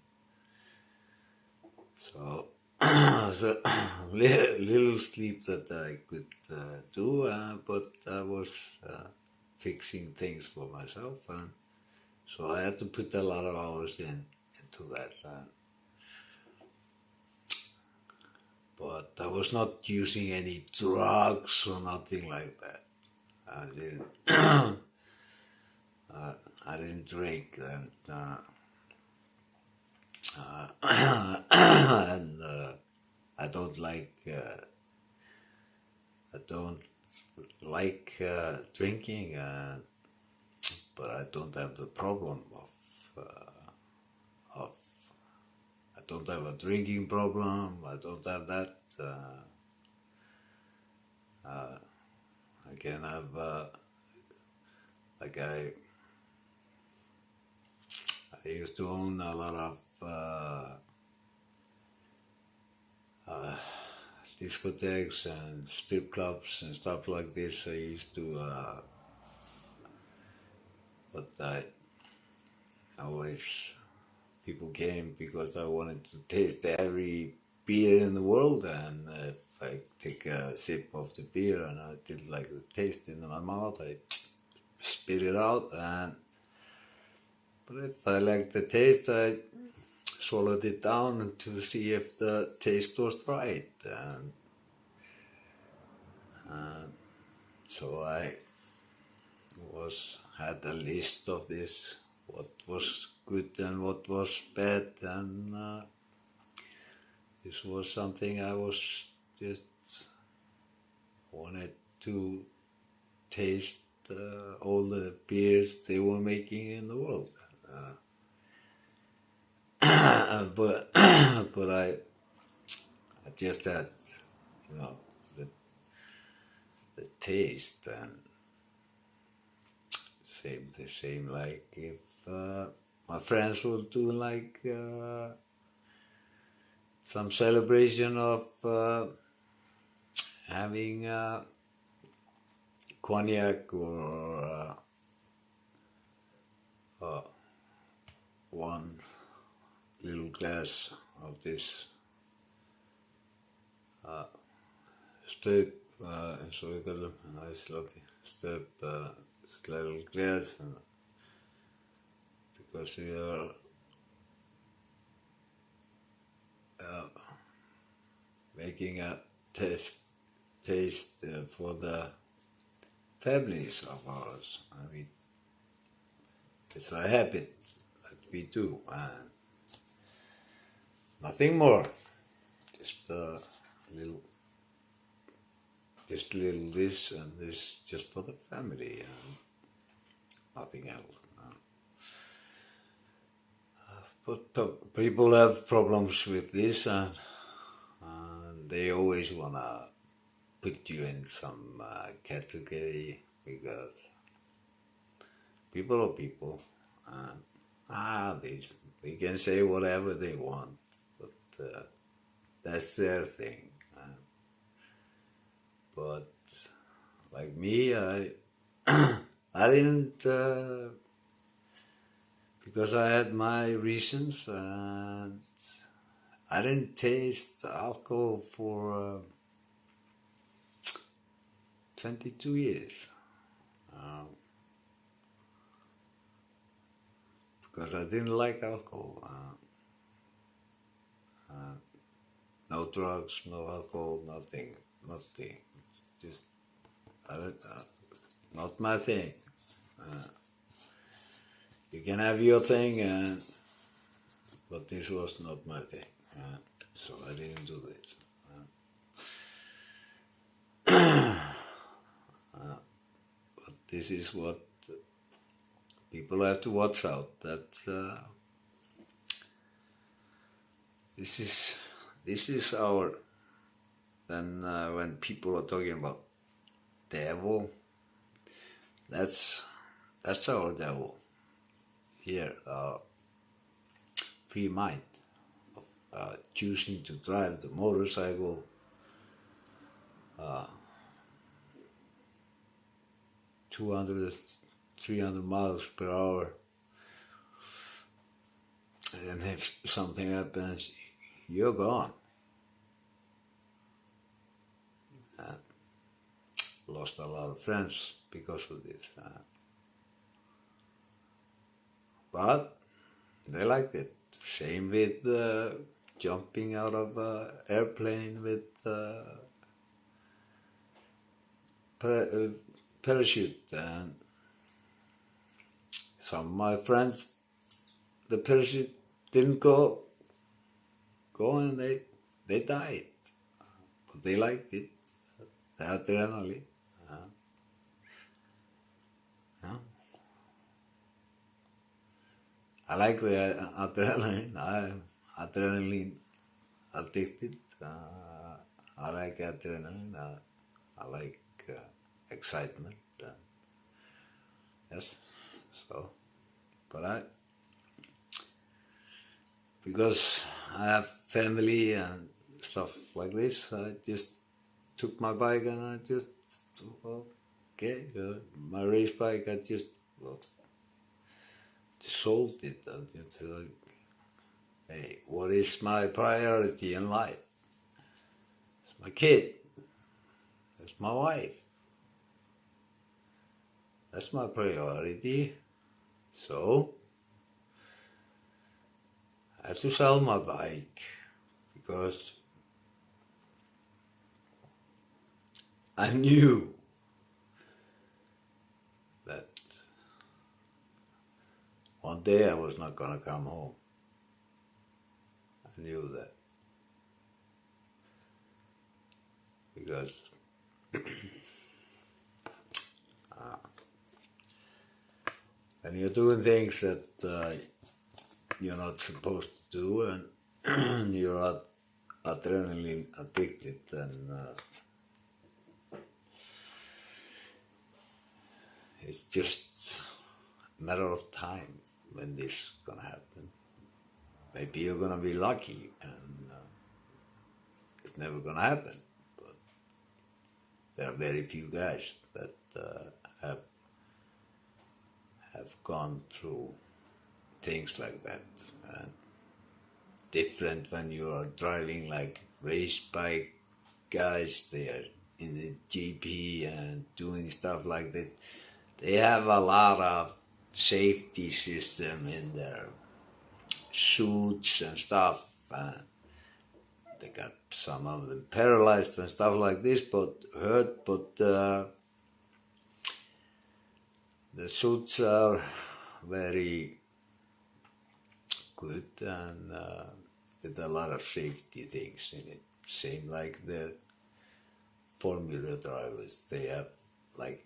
so little sleep that I could do, but I was fixing things for myself, and So I had to put a lot of hours into that. But I was not using any drugs or nothing like that. I didn't, I didn't drink and and I don't like drinking, but I don't have the problem of I don't have a drinking problem. I don't have that. I can have like I used to own a lot of discotheques and strip clubs and stuff like this. I used to, but I always, people came because I wanted to taste every beer in the world, and if I take a sip of the beer and I didn't like the taste in my mouth, I spit it out. But if I liked the taste, I swallowed it down to see if the taste was right. And so I had a list of this, what was good and what was bad, and this was something I was just wanted to taste all the beers they were making in the world. But I just had, the taste, and the same like if my friends were doing like some celebration of having cognac or one little glass of this stöp, så vi kallar det, islati, stöp, little glass, because we are making a taste for the families of ours. I mean, it's a habit that we do, and nothing more. Just a little this and this, just for the family, and nothing else. But people have problems with this, and they always wanna put you in some category, because people are people. They can say whatever they want, but that's their thing. But like me, I didn't, because I had my reasons, and I didn't taste alcohol for 22 years. Because I didn't like alcohol. No drugs, no alcohol, nothing. Just not my thing. You can have your thing, but this was not my thing. So I didn't do this. But this is what people have to watch out, that this is our, then when people are talking about devil, that's our devil here, free mind of choosing to drive the motorcycle 200, 300 miles per hour, and if something happens, you're gone. Lost a lot of friends because of this. but they liked it. Same with jumping out of an airplane with parachute. And some of my friends, the parachute didn't go and they died. But they liked it, the adrenaline. I like the adrenaline. I'm adrenaline addicted. I like adrenaline. I like excitement. Yes. So, but because I have family and stuff like this, I just took my bike and I just, my race bike, I just sold it and just like, hey, what is my priority in life? It's my kid. It's my wife. That's my priority. So I had to sell my bike because I knew that one day I was not gonna come home. I knew that. Because when you're doing things that you're not supposed to do and you're adrenaline addicted, then it's just a matter of time when this is gonna happen. Maybe you're gonna be lucky and it's never gonna happen, but there are very few guys that have gone through things like that. And different when you are driving like race bike guys, they are in the GP and doing stuff like that. They have a lot of safety system in their suits and stuff. They got some of them paralyzed and stuff like this, but hurt, but the suits are very good and with a lot of safety things in it. Same like the Formula drivers, they have like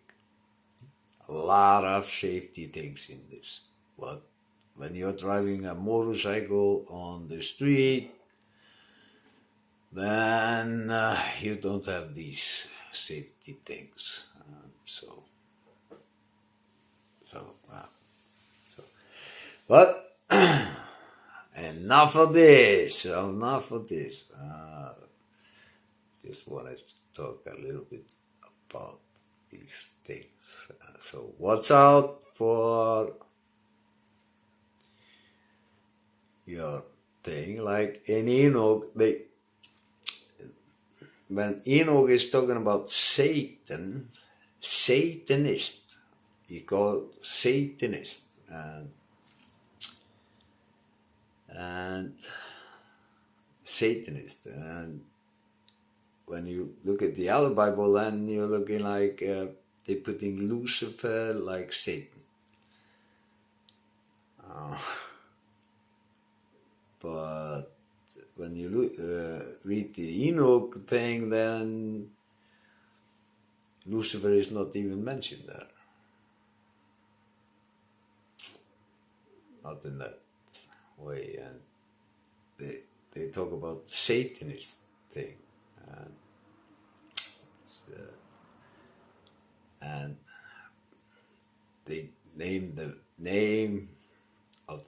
a lot of safety things in this. But when you're driving a motorcycle on the street, then you don't have these safety things. But enough of this. Just wanted to talk a little bit about these things. So watch out for your thing. Like in Enoch, when Enoch is talking about Satan, Satanist, he called Satanist, and Satanist, and when you look at the other Bible, then you're looking like they're putting Lucifer like Satan. But when you read the Enoch thing, then Lucifer is not even mentioned there. Not in that way. And they talk about Satanist thing. And they name the name of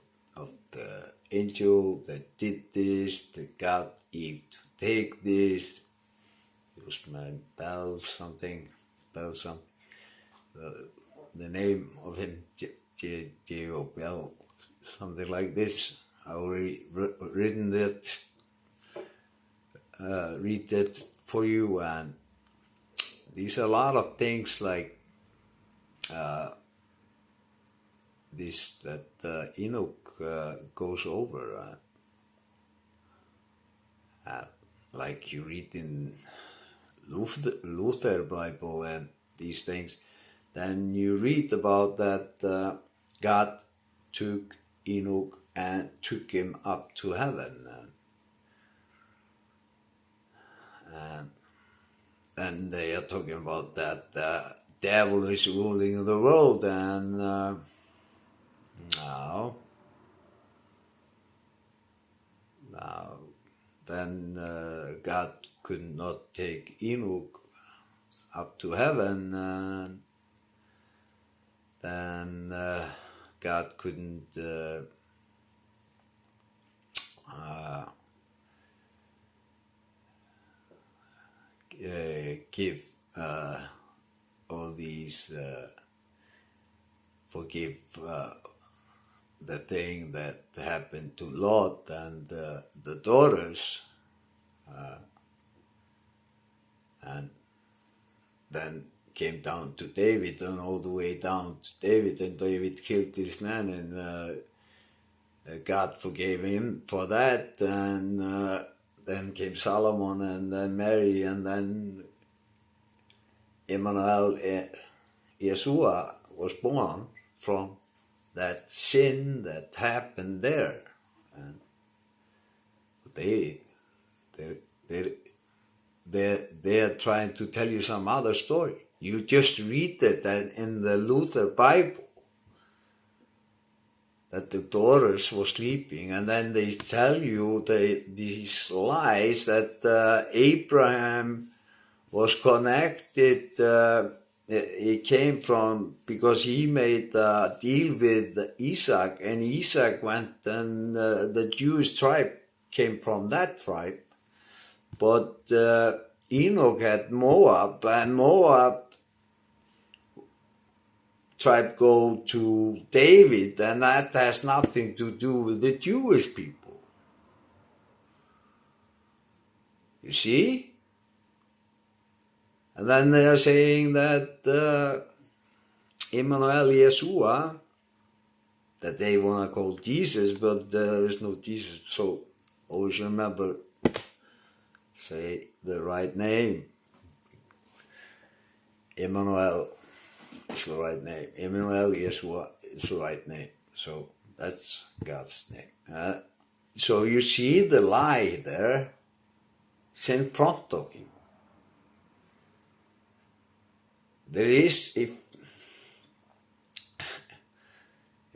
the angel that did this, that got Eve to take this. It was named Bel something. The name of him, J-O-Bel, something like this. I already written that, read that for you, and these are a lot of things like this that Enoch goes over, like you read in Luther Bible and these things, then you read about that God took Enoch and took him up to heaven. And they are talking about that the devil is ruling the world, and now then God could not take Enoch up to heaven, and then God couldn't give all these, forgive the thing that happened to Lot and the daughters, and then came down to David, and all the way down to David, and David killed this man, and God forgave him for that, and then came Solomon, and then Mary, and then Emmanuel, Yeshua was born from that sin that happened there. And they're trying to tell you some other story. You just read that in the Luther Bible, that the daughters were sleeping, and then they tell you these lies that Abraham was connected. He came from, because he made a deal with Isaac, and Isaac went, and the Jewish tribe came from that tribe. But Enoch had Moab, and Moab tribe go to David, and that has nothing to do with the Jewish people. You see? And then they are saying that Emmanuel, Yeshua, that they want to call Jesus, but there is no Jesus. So always remember, say the right name. Emmanuel is the right name. Emmanuel, Yeshua is the right name. So that's God's name. So you see the lie there. It's in front of you. There is, if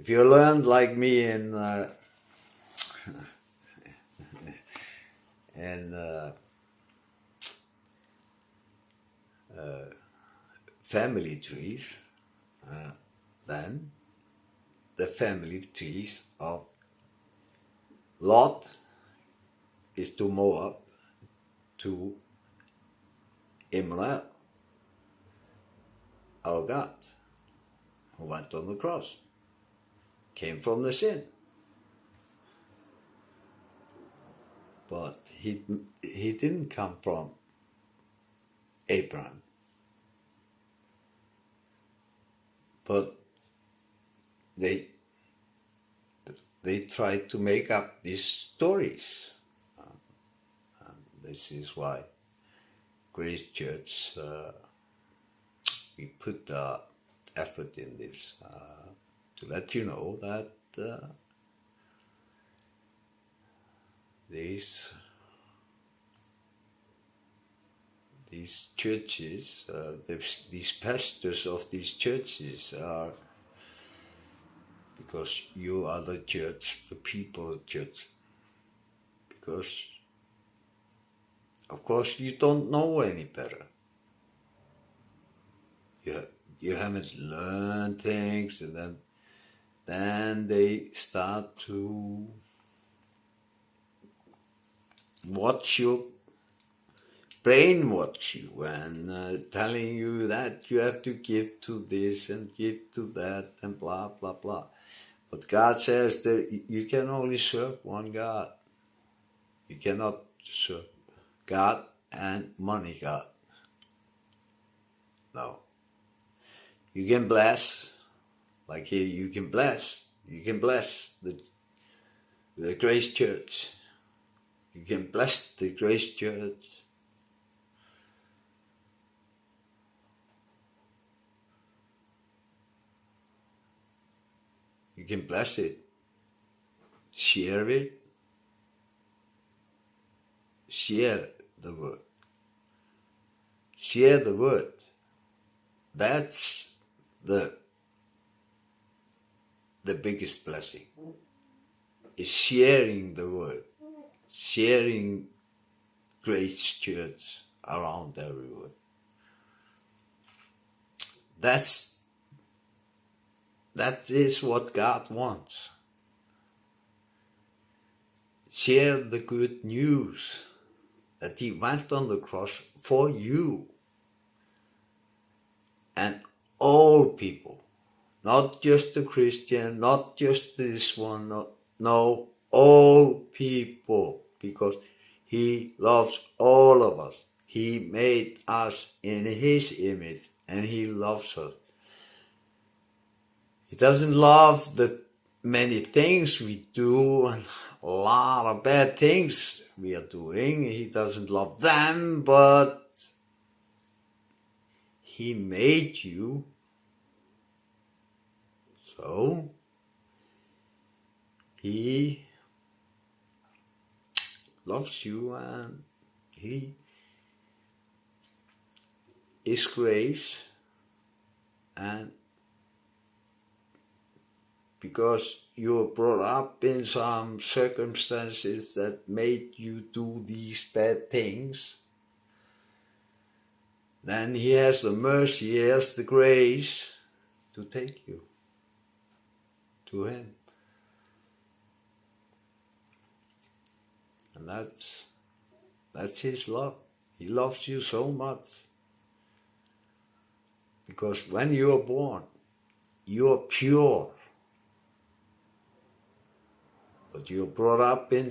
you learned like me in family trees, then the family trees of Lot is to Moab, to Emmanuel, our God, who went on the cross, came from the sin. But he didn't come from Abraham. But they tried to make up these stories. And this is why Grace Church, we put effort in this to let you know that these churches, these pastors of these churches are, because you are the church, the people of the church, because of course you don't know any better. You haven't learned things, and then they start to watch you, brainwash you, and telling you that you have to give to this and give to that and blah, blah, blah. But God says that you can only serve one God. You cannot serve God and money God. No. You can bless Like here, you can bless the Grace Church. You can bless the Grace Church. You can bless it. Share it. Share the word. Share the word. That's the biggest blessing. Is sharing the word. Sharing Grace Church around everywhere. That is what God wants. Share the good news that He went on the cross for you and all people, not just the Christian, not just this one, no, all people, because He loves all of us. He made us in His image and He loves us. He doesn't love the many things we do and a lot of bad things we are doing. He doesn't love them, but He made you. So He loves you and He is grace, and because you were brought up in some circumstances that made you do these bad things, then He has the mercy, He has the grace to take you to Him. And that's His love. He loves you so much. Because when you are born, you are pure. But you're brought up in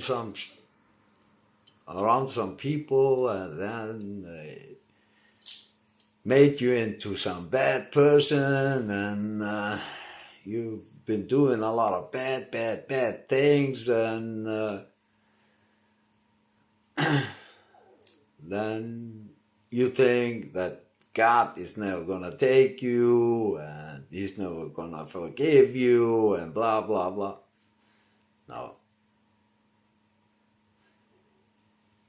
around some people, and then they made you into some bad person, and you've been doing a lot of bad things, and then you think that God is never gonna take you, and He's never gonna forgive you, and blah, blah, blah. No.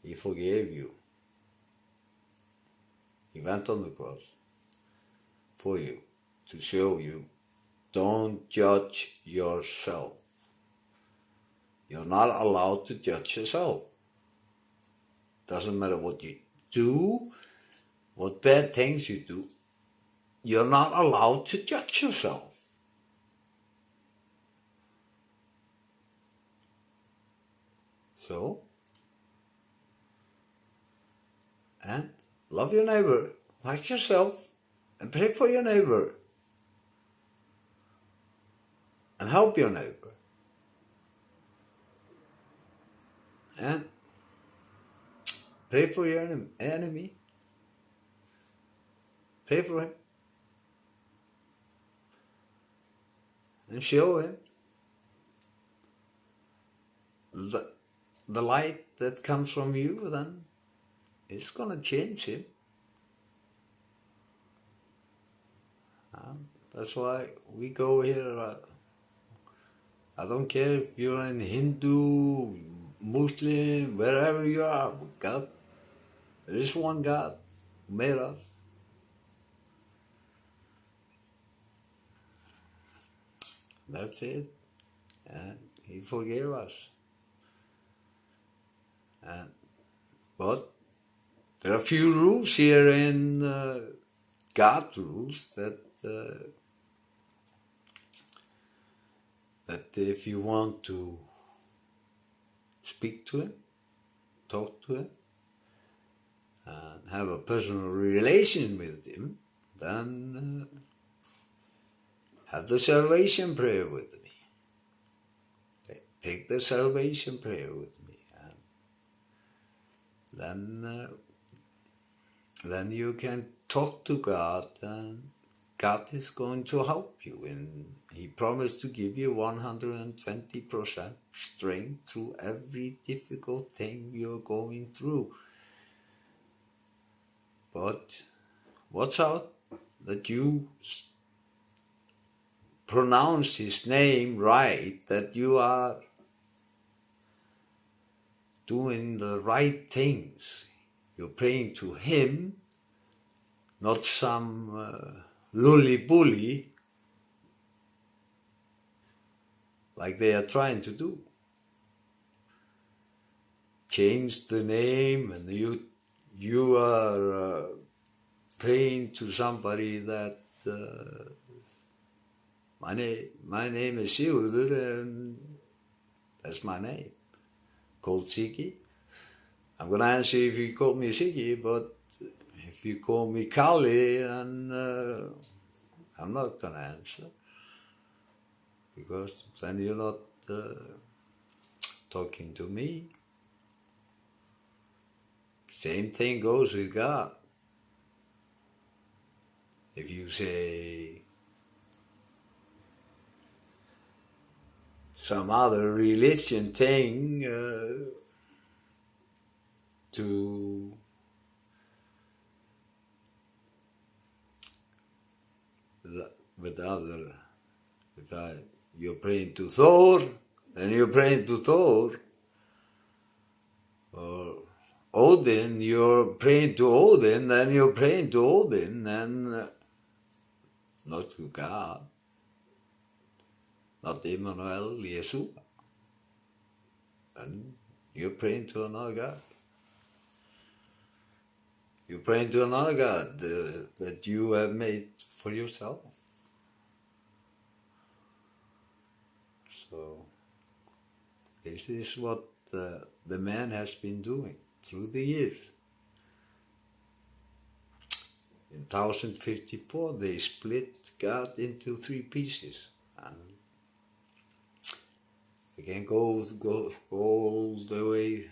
He forgave you. He went on the cross for you, to show you, don't judge yourself. You're not allowed to judge yourself. Doesn't matter what you do, what bad things you do, you're not allowed to judge yourself. So, and love your neighbor like yourself, and pray for your neighbor, and help your neighbor, and pray for your enemy. Pray for him, and show him the light that comes from you. Then it's gonna change him. That's why we go here. I don't care if you're in Hindu, Muslim, wherever you are. God, there is one God who made us. That's it. And He forgave us. But there are a few rules here in God's rules that if you want to speak to Him, talk to Him, and have a personal relation with Him, then have the salvation prayer with me. Take the salvation prayer with me, and then you can talk to God and God is going to help you, and He promised to give you 120% strength through every difficult thing you're going through. But watch out that you pronounce His name right, that you are doing the right things. You're praying to Him, not some lully-bully like they are trying to do. Change the name, and you are praying to somebody that my name is Sigurður, and that's my name. Called Siggi. I'm gonna answer if you call me Siggi, but if you call me Kali, then I'm not gonna answer, because then you're not talking to me. Same thing goes with God. If you say some other religion thing you're praying to Thor, then you're praying to Thor, or Odin, you're praying to Odin, then you're praying to Odin, and not to God, not Emmanuel, Yeshua. And you're praying to another God. You're praying to another God that you have made for yourself. So this is what the man has been doing through the years. In 1054, they split God into 3 pieces. And I can go all the way,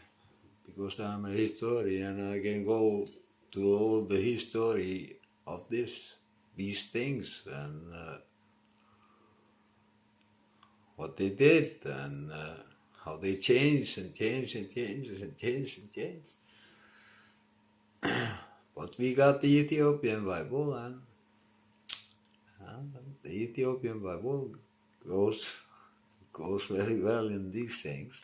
because I'm a historian, and I can go to all the history of these things, and what they did, and how they changed and changed and changed and changed and changed. But we got the Ethiopian Bible, and the Ethiopian Bible goes very well in these things.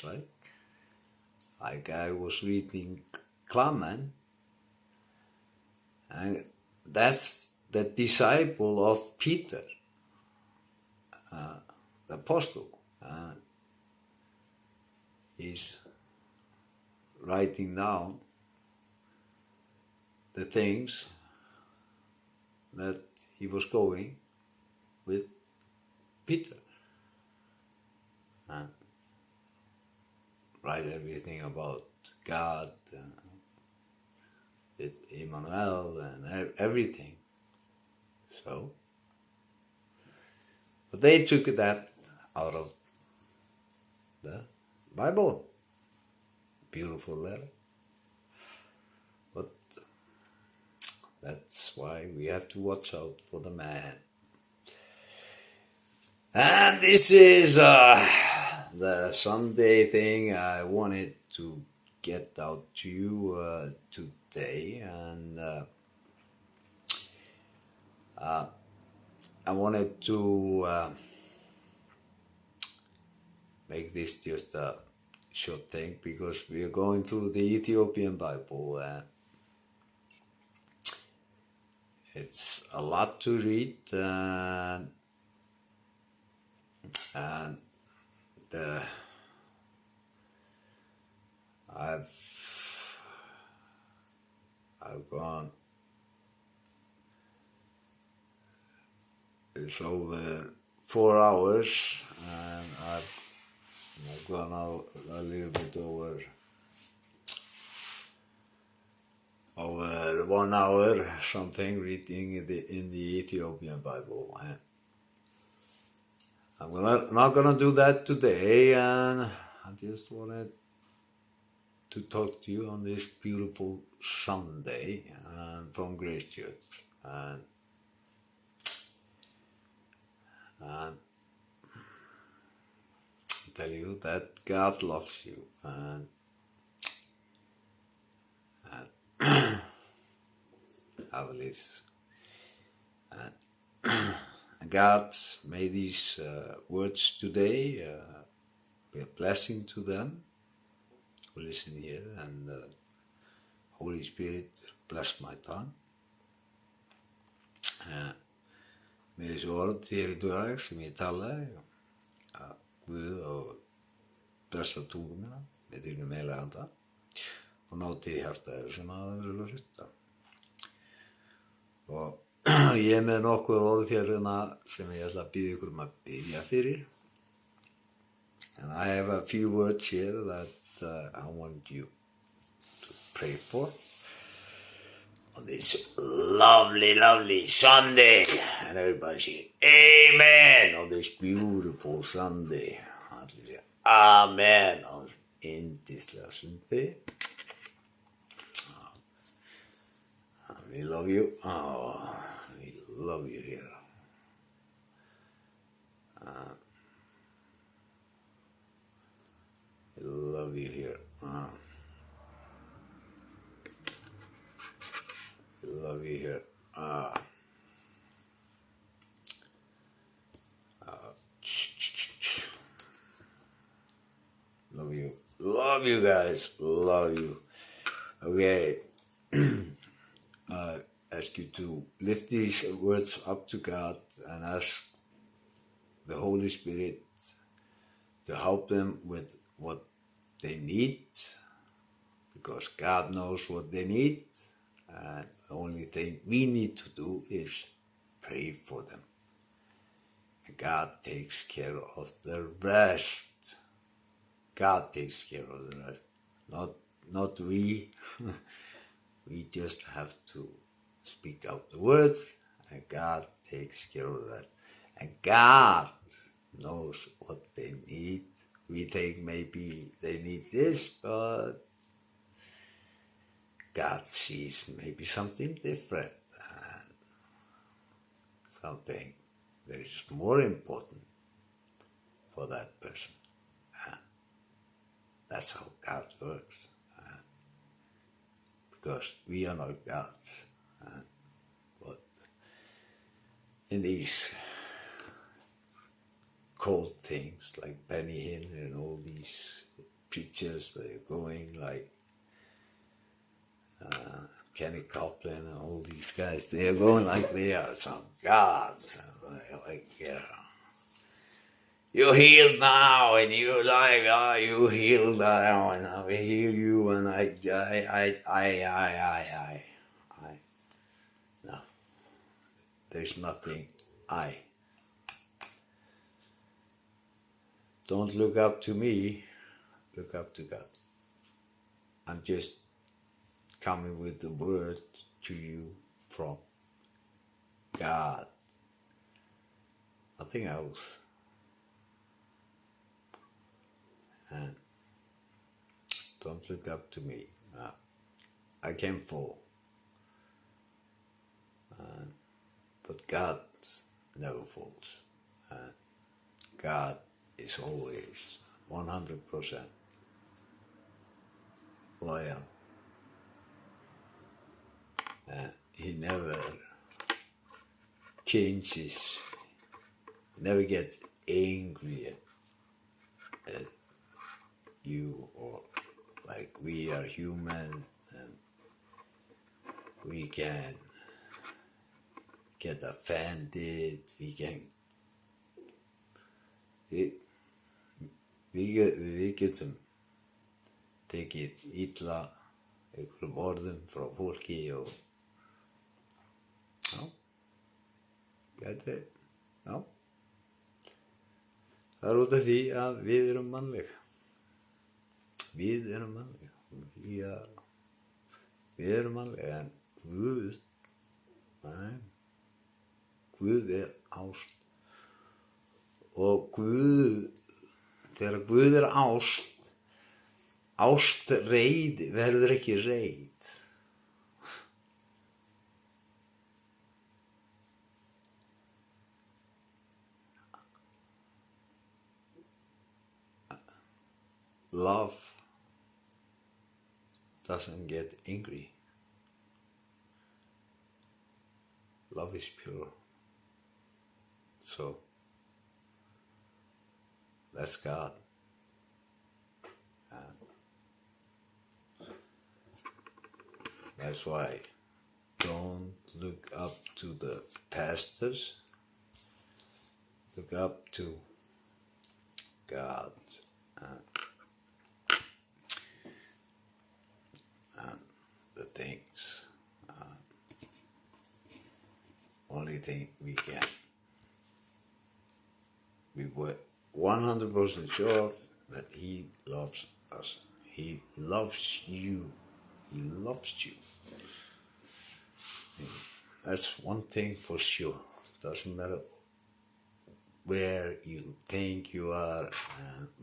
Like I was reading Clement, and that's the disciple of Peter, the apostle. He's writing down the things that he was going with Peter. Write everything about God, with Emmanuel, and everything. So, but they took that out of the Bible. Beautiful letter. But that's why we have to watch out for the man. And this is the Sunday thing I wanted to get out to you today, and I wanted to make this just a short thing, because we are going through the Ethiopian Bible, and it's a lot to read, and I've gone, it's over 4 hours, and I've gone out a little bit over 1 hour something reading in the Ethiopian Bible. And I'm not gonna do that today, and I just wanted to talk to you on this beautiful Sunday from Grace Church. And and tell you that God loves you, and have this. And God, may these words today be a blessing to them who listen here, and Holy Spirit, bless my tongue. Með þessu orð hér í dag sem ég talaði, að Guð og blessa tungu mína með þínum heilaga anda og náti í hjartaður sem að það verður að hlusta. Og ég er með nokkur orð hérna sem ég ætla að biðja ykkur að biðja fyrir. And I have a few words here that I want you to pray for on this lovely, lovely Sunday. And everybody say, Amen, on this beautiful Sunday. Amen, on yndislega Sunday. We love you. Oh, we love you here. We love you here. We love you here. Love you. Love you guys. Love you. Okay. Ask you to lift these words up to God and ask the Holy Spirit to help them with what they need, because God knows what they need, and the only thing we need to do is pray for them. And God takes care of the rest. God takes care of the rest, not we. We just have to speak out the words, and God takes care of that. And God knows what they need. We think maybe they need this, but God sees maybe something different, and something that is more important for that person. And that's how God works. Because we are not gods. But in these cold things like Benny Hinn and all these preachers, they're going like Kenny Copeland and all these guys, they're going like they are some gods. And they're like, yeah, you're healed now, and you're like, you healed now, and I will heal you, and I. No, there's nothing Don't look up to me, look up to God. I'm just coming with the word to you from God. Nothing else. And don't look up to me. I can fall. But God never falls. God is always 100% loyal. He never changes, never gets angry at you, or like we are human and we can get offended, við getum tekið illa einhverjum orðum frá fólki og það er út af því að við erum mannleg. Við erum mannleg. Við erum mannleg, en Guð er ást. Og þegar Guð er ást, ástreiði verður ekki reið. love doesn't get angry. Love is pure. So, that's God. And that's why don't look up to the pastors. Look up to God. And the things. Only thing we can be 100% sure of that He loves us. He loves you. He loves you. That's one thing for sure. Doesn't matter where you think you are,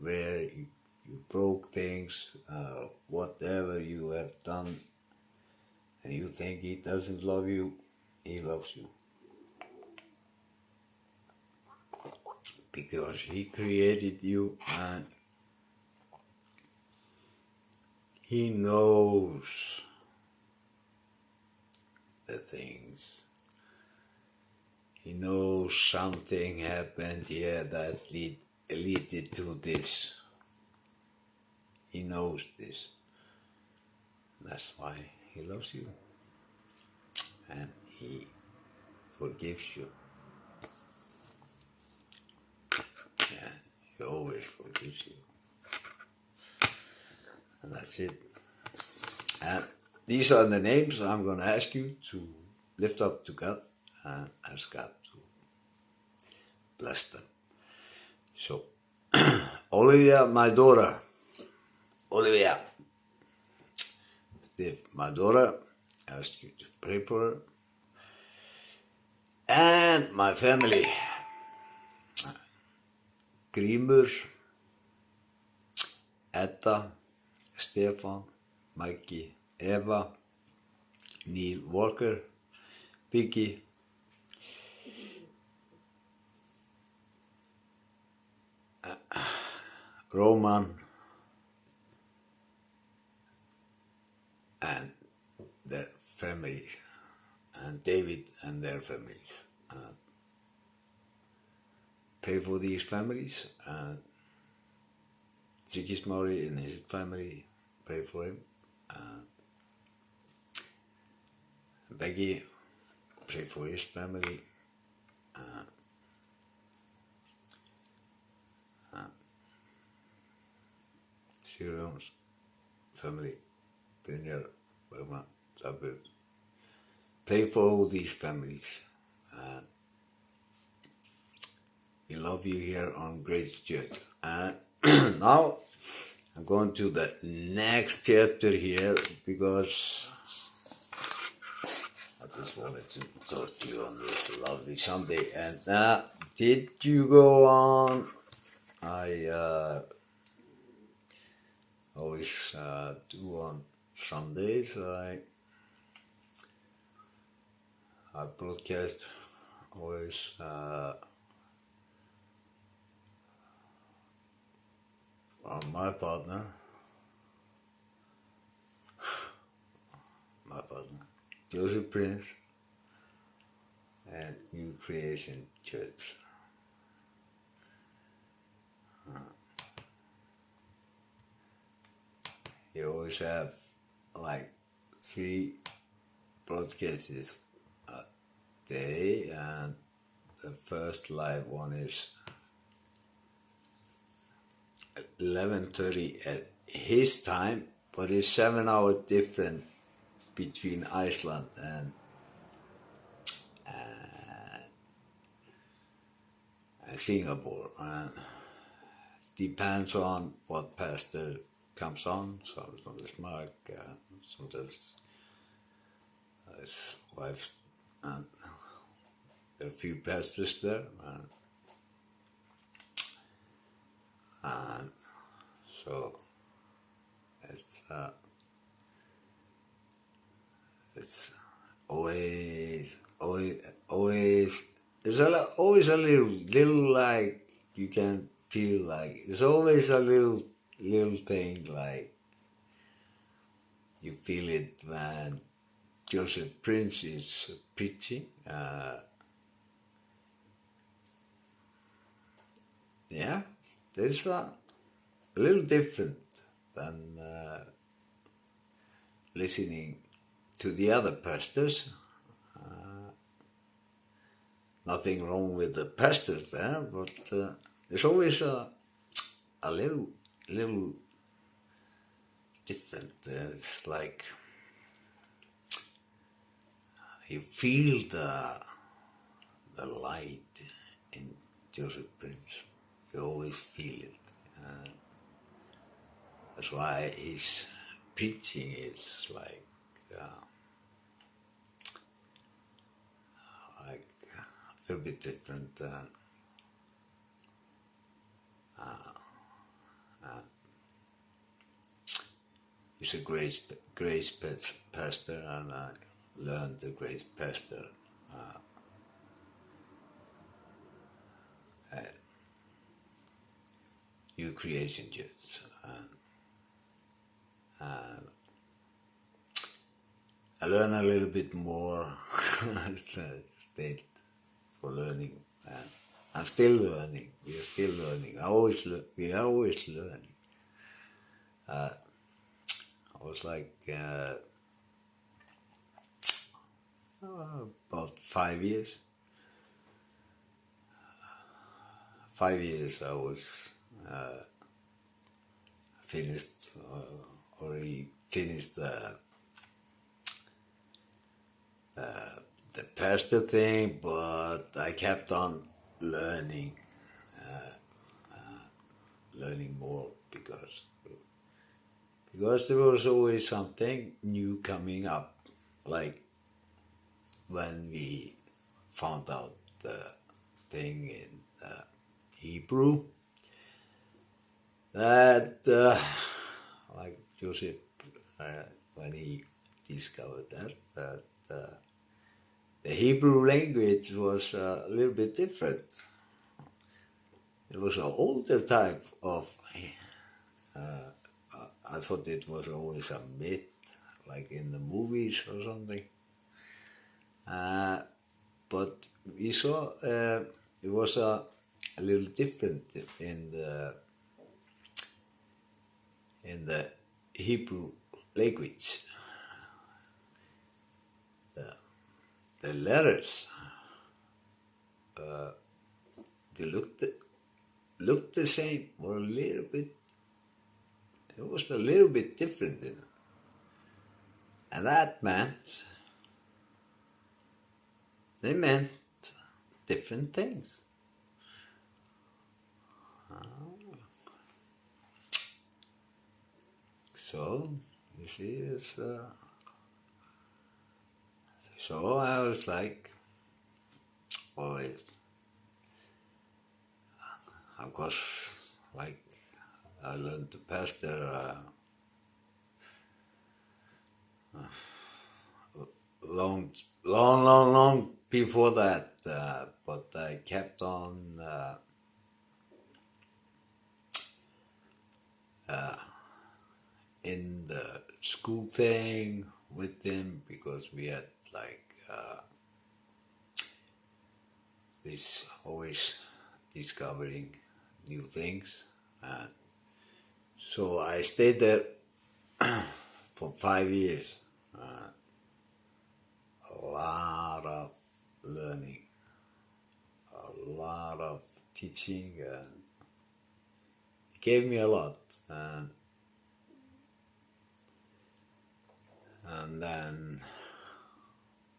where you broke things, whatever you have done, and you think He doesn't love you, He loves you. Because He created you and He knows the things. He knows something happened here that leaded to this. He knows this. That's why He loves you. And He forgives you. And He always forgives you. And that's it. And these are the names I'm going to ask you to lift up to God and ask God to bless them. So, Olivia, my daughter. Olivia, Steve, my daughter, I ask you to pray for her. And my family. Grímur, Edda, Stefan, Mikey, Eva, Neil Walker, Vicky, Roman, and their families, and David and their families. Pray for these families, and Ziggy Smári and his family, pray for him. Becky, pray for his family. Sigurjóns family, Brynjar, Bergman, Zabur. Pray for all these families. We love you here on Grace Church. Now I'm going to the next chapter here because I just wanted to talk to you on this lovely Sunday. And did you go on? I always do on Sundays. I broadcast always from my partner, Joseph Prince, and New Creation Church. You always have like 3 broadcasts a day, and the first live one is 11:30 at his time, but it's 7 hours different between Iceland and Singapore, and depends on what pastor comes on. Sometimes it's Mark, sometimes his wife, and there are a few pastors there, and so it's always there's always a little like you can feel like there's always a little little thing like you feel it when Joseph Prince is preaching. Yeah, there's a little different than listening to the other pastors. Nothing wrong with the pastors there, but there's always a little different. It's like you feel the light in Joseph Prince. You always feel it. That's why his preaching is like a little bit different. He's a grace pastor, and I learned the grace pastor at New Creation Church. And I learned a little bit more. Stayed for learning. I'm still learning. We are still learning. We are always learning. I was like about 5 years. 5 years I was already finished the pastor thing, but I kept on learning more because there was always something new coming up, like when we found out the thing in Hebrew that like Joseph when he discovered that the Hebrew language was a little bit different. It was an older type of I thought it was always a myth, like in the movies or something. But we saw it was a little different in the Hebrew language. The letters they looked the same, or a little bit. It was a little bit different in it. And that meant they meant different things. So you see, it's so I was like always, of course, like I learned to pastor long before that, but I kept on in the school thing with him, because we had like this always discovering new things, and so I stayed there for 5 years. A lot of learning, a lot of teaching, and it gave me a lot. And then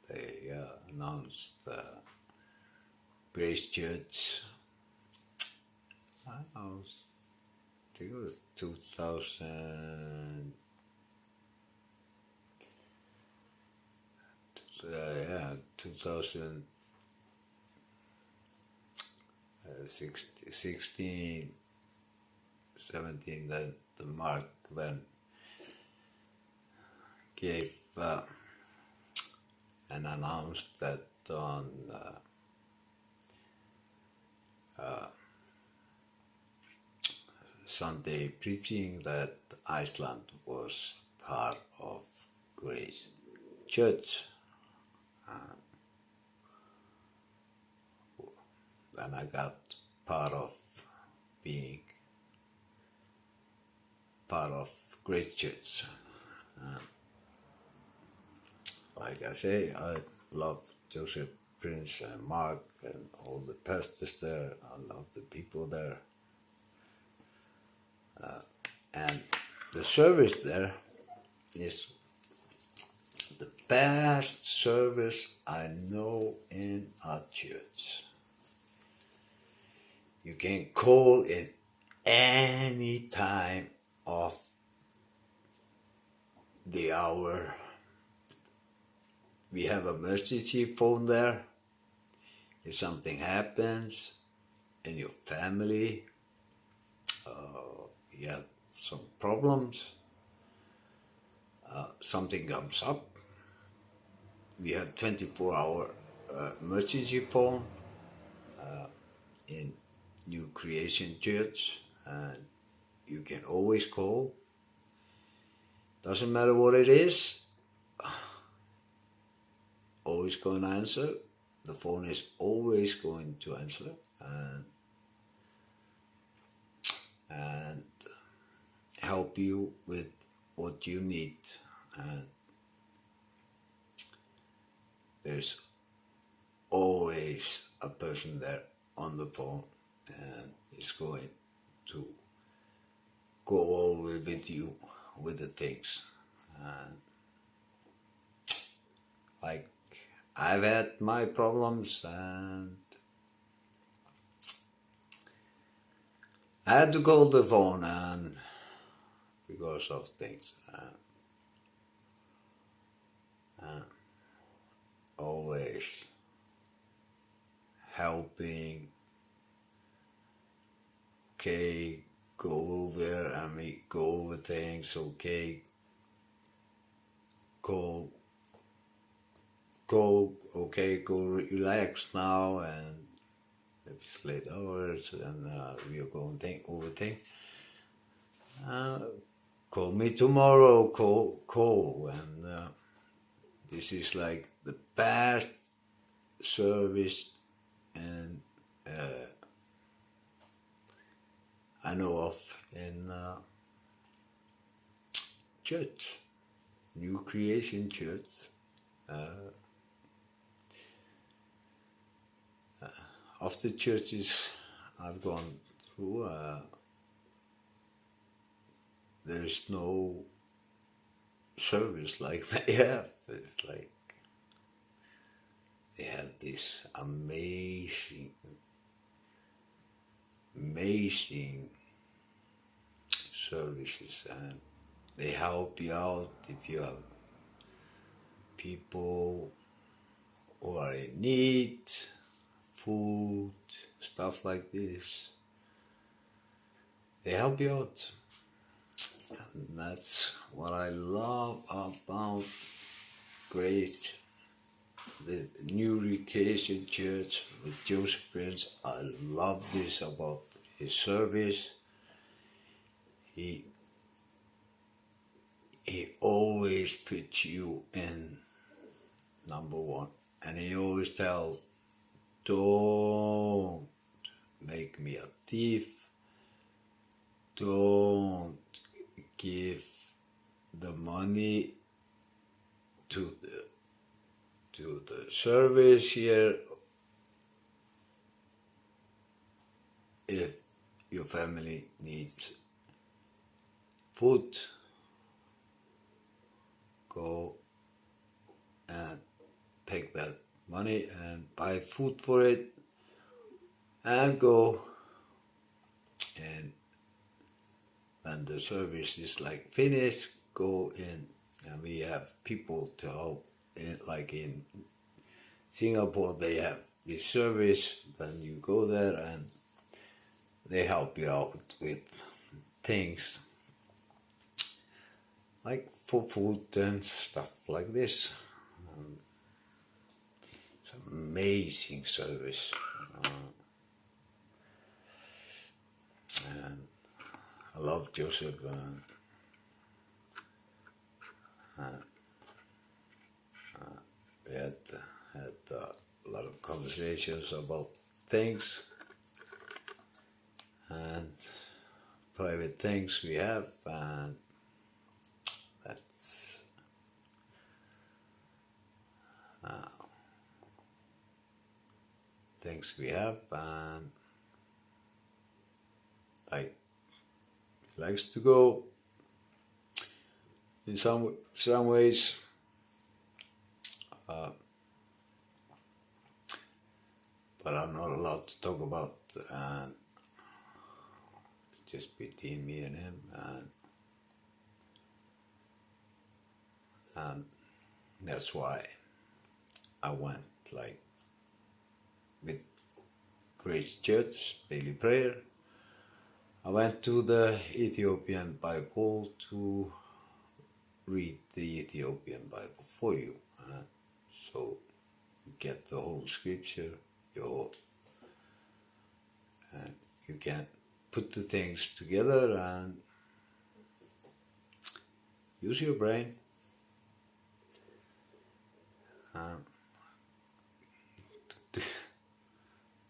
they announced Grace Church. I think it was 2000. 2016, 17, that the Mark then gave and announced that on Sunday preaching that Iceland was part of Grace Church. Then I got part of being part of Grace Church. Like I say, I love Joseph Prince and Mark and all the pastors there. I love the people there. And the service there is the best service I know in a church. You can call it any time of the hour. We have an emergency phone there. If something happens in your family, you have some problems, something comes up, we have 24-hour emergency phone in New Creation Church, and you can always call. Doesn't matter what it is, always going to answer. The phone is always going to answer, and help you with what you need. And there's always a person there on the phone, and is going to go over with you with the things. And like I've had my problems, and I had to call the phone, and because of things, always helping. Okay, go over, go over things. Okay, go. Okay, go relax now, and if it's late hours, and we are going over things. Call me tomorrow. Call, and this is like the best service, and I know of in church, New Creation Church. Of the churches I've gone through, there is no service like they have. It's like they have this amazing services, and they help you out if you have people who are in need, food, stuff like this. They help you out. And that's what I love about Grace, the New Creation Church with Joseph Prince. I love this about his service. He always puts you in number one, and he always tell, don't make me a thief, don't give the money to the service here if your family needs food. Go and take that money and buy food for it, and go. And when the service is like finished, go in, and we have people to help. Like in Singapore, they have this service. Then you go there, and they help you out with things like for food and stuff like this. It's amazing service, and I love Joseph, and we had a lot of conversations about things and private things we have, and that's things we have, and like he likes to go in some ways, but I'm not allowed to talk about, and it's just between me and him, and that's why I went like with Grace Church, daily prayer. I went to the Ethiopian Bible to read the Ethiopian Bible for you, so you get the whole scripture, and you can put the things together and use your brain.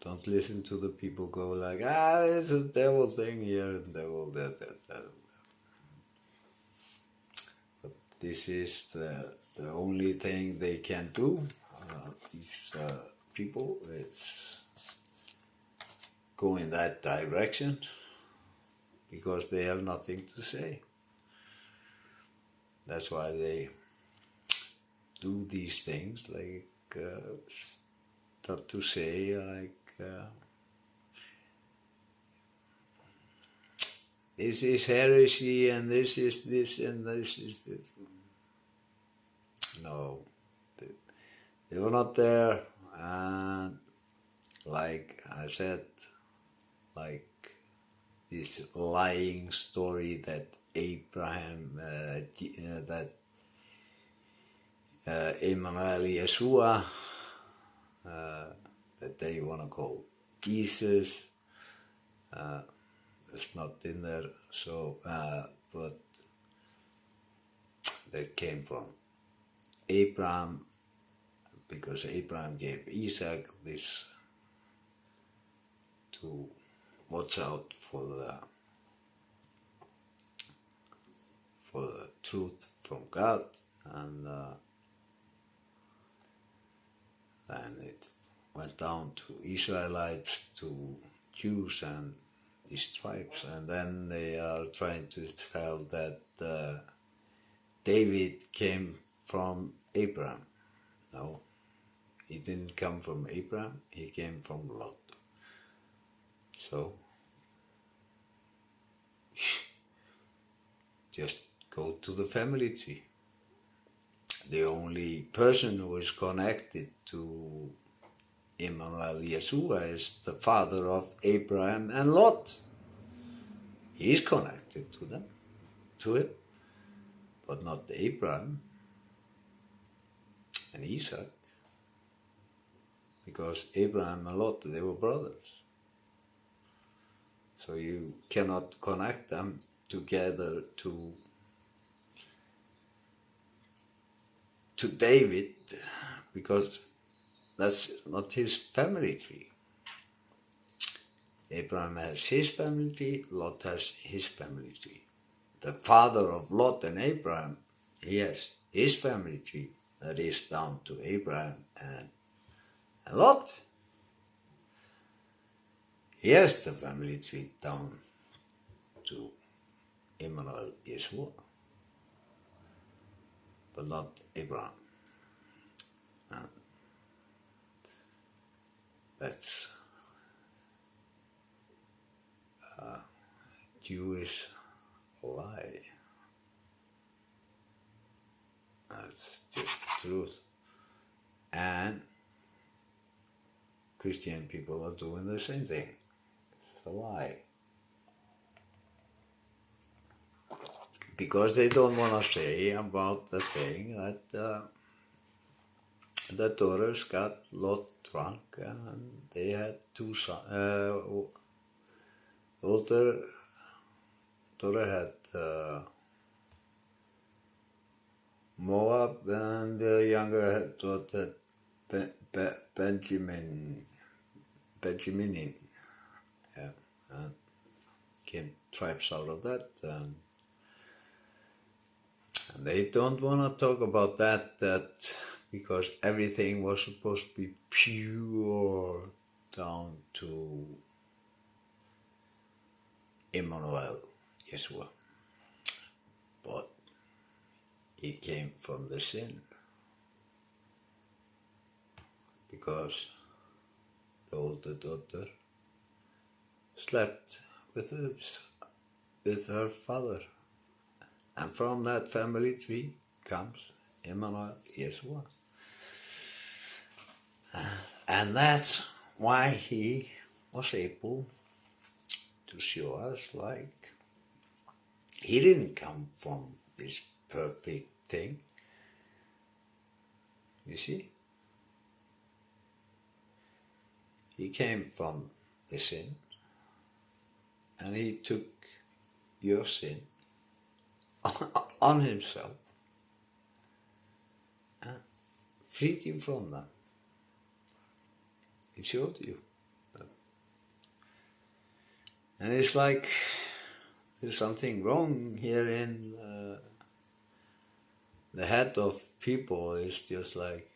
Don't listen to the people go like, there's a devil thing here and devil that. But this is the only thing they can do. These people, it's go in that direction because they have nothing to say. That's why they do these things, like start to say like, this is heresy and this is this and this is this. No, they were not there, and like I said, like this lying story that Abraham, that Emmanuel Yeshua, that they want to call Jesus, it's not in there, so, but that came from Abraham, because Abraham gave Isaac this to watch out for the truth from God, and then it went down to Israelites, to Jews and these tribes, and then they are trying to tell that David came from Abraham. No, he didn't come from Abraham, he came from Lot. So, just go to the family tree. The only person who is connected to Emmanuel Yeshua is the father of Abraham and Lot. He is connected to them, to it, but not Abraham and Isaac, because Abraham and Lot, they were brothers. So you cannot connect them together to David, because that's not his family tree. Abraham has his family tree, Lot has his family tree. The father of Lot and Abraham, he has his family tree that is down to Abraham and Lot. He has the family tree down to Emmanuel Yeshua, but not Abraham. And that's a Jewish lie. That's just the truth. And Christian people are doing the same thing. It's a lie. Because they don't want to say about the thing that the daughters got Lot drunk and they had two older daughter had Moab, and the younger daughter Benjamin. Yeah, and came tribes out of that, and they don't want to talk about that because everything was supposed to be pure down to Emmanuel, Yeshua, but he came from the sin because the older daughter slept with her father, and from that family tree comes Emmanuel, Yeshua, and that's why he was able to show us like he didn't come from this perfect thing, you see. He came from the sin, and he took your sin on himself and freed you from them. He showed you. And it's like there's something wrong here in the head of people. It's just like,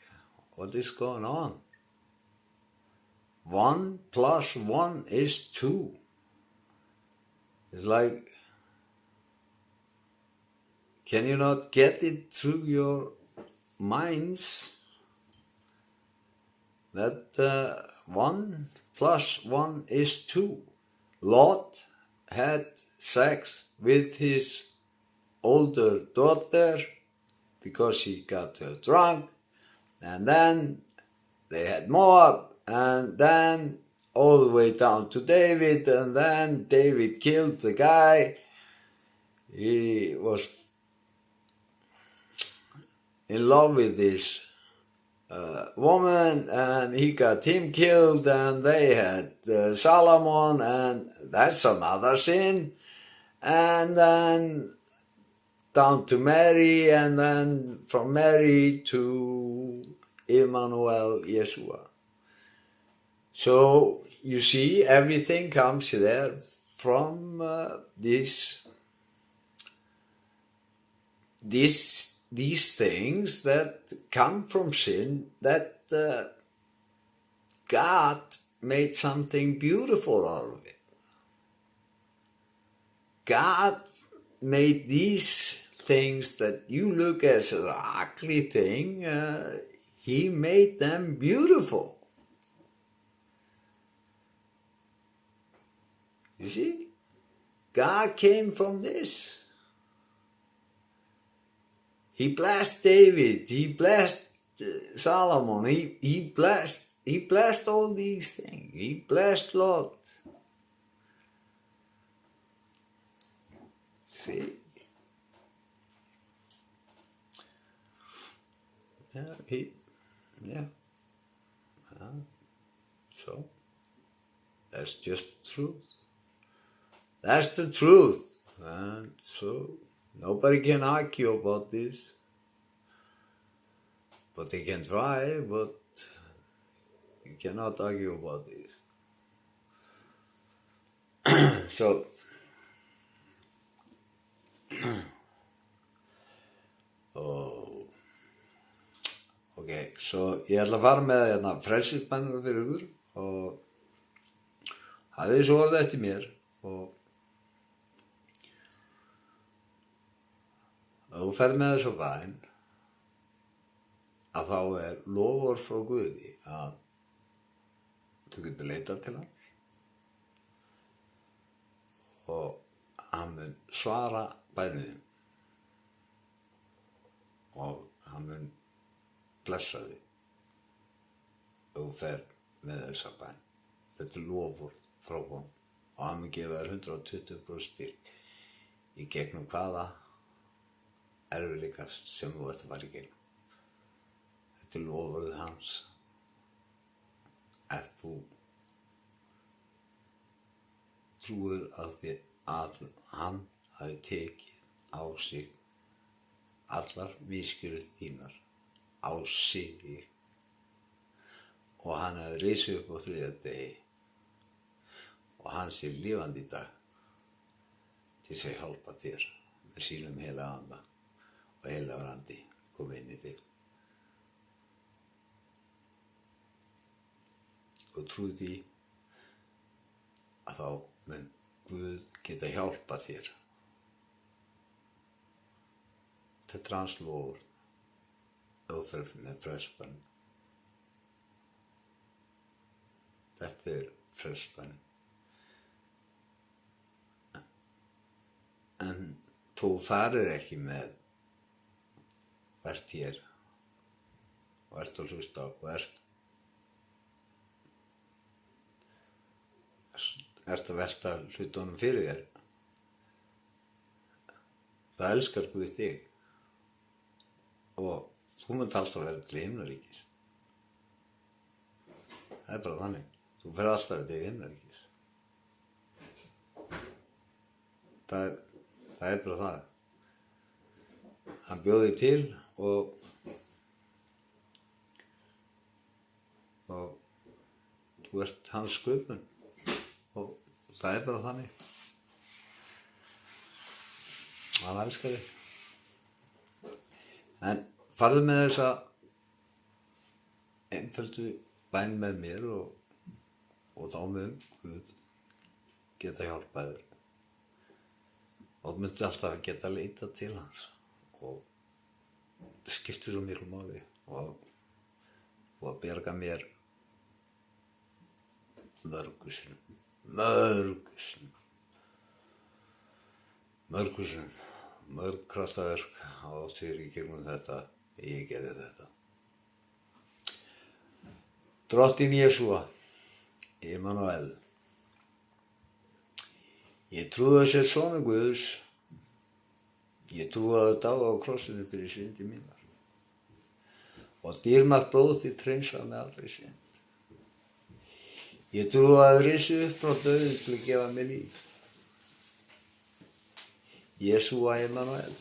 what is going on? 1 + 1 is 2. It's like, can you not get it through your minds that 1 + 1 is 2? Lot had sex with his older daughter because he got her drunk, and then they had Moab, and then all the way down to David, and then David killed the guy. He was in love with this woman, and he got him killed, and they had Solomon, and that's another sin. And then down to Mary, and then from Mary to Emmanuel, Yeshua. So you see, everything comes there from these things that come from sin, that God made something beautiful out of it. God made these things that you look as an ugly thing, he made them beautiful. You see, God came from this. He blessed David, he blessed Solomon, he blessed all these things. He blessed Lot. See? Yeah. So, that's just the truth. That's the truth. And so, nobody can argue about this. But they can try, but you cannot argue about this. So, ok, svo ég ætla að fara með frelsisbænina fyrir ykkur og hafið svo orðið eftir mér, og ef þú ferð með þessu bæn, að þá loforð frá Guði að þú getur leitað til hans og hann mun svara bæninni og hann mun blessa þig ef þú ferð með þessa bæn. Þetta loforð frá honum og hann mun gefa þér 120% styrk í gegnum hvaða erfiðleikar sem þú ert að fara í gegnum. Þetta loforðið hans ef þú trúir að hann hafi tekið á sig allar misgjörðir þínar á sig og hann hafi risið upp á þriðja degi og hann sé lifandi í dag til þess að hjálpa þér með sínum heilaga anda og heilagur andi kom inn í þig. Og trúðu því að þá mun Guð geta hjálpa þér. Þetta er hans loforð ef þú ferð með frelsbönn. Þetta er frelsbönn. En þú farir ekki með og ert hér og ert að hlusta og ert að velta hlutunum fyrir þér. Það elskar Guð þig og þú munt alltaf vera til himnaríkis. Það er bara þannig. Þú ferð alltaf til himnaríkis. Það er bara það. Hann bjó þig til og þú ert hans sköpun og það er bara þannig. Hann elskar þig. En farðu með þessa einföldu bæn með mér og þá mun Guð geta hjálpað þér. Og þú myndir alltaf geta leita til hans og það skiptir svo miklu máli og að bjarga mér mörgu sinnum, mörg kraftaverk á þér í gegnum þetta, ég gerði þetta. Drottinn Jesúa, Immanuel, ég trúi að sé sonur Guðs, ég trúi að dá á krossinu fyrir syndi mínar og dýrmætt blóð þitt hreinsar með allri synd. Ég trúi að risi upp frá dauðum til að gefa mér líf. Jesúa Immanuel,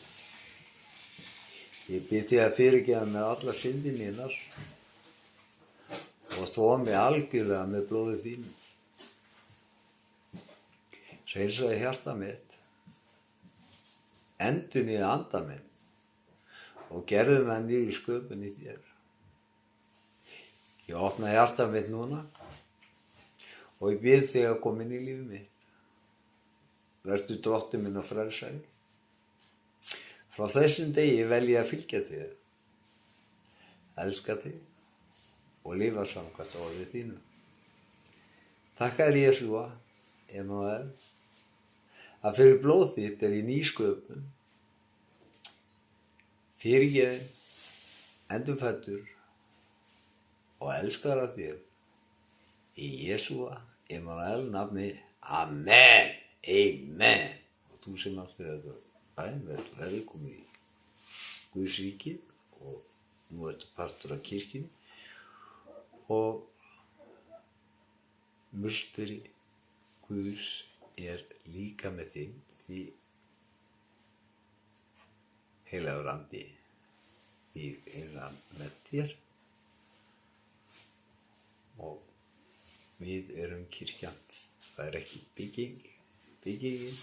ég bið þig að fyrirgefa mér allar syndir mínar og þvo mig algjörlega með blóði þínu. Hreinsaðu hjarta mitt, endurnýja anda minn og gerðu mig nýrri sköpun í þér. Ég opna hjarta mitt núna og ég bið þig að koma inn í lífið mitt. Vertu drottinn minn og frelsari. Frá þessum degi vel ég að fylgja þér, elska þig og lifa samkvæmt orði þínu. Þakka þér Jesúa, Immanuel, að fyrir blóð þitt er ég ný sköpun, fyrirgefinn, endurfæddur og elskar af þér. Í Jesúa, Immanuel nafni, amen, amen. Og þú sem átti þetta bæn, verður velkomin í Guðs ríkið og nú ertu partur af kirkjunni og musteri Guðs er líka með þig því heilagur andi býr innan með þér og við erum kirkjan. Það er ekki byggingin.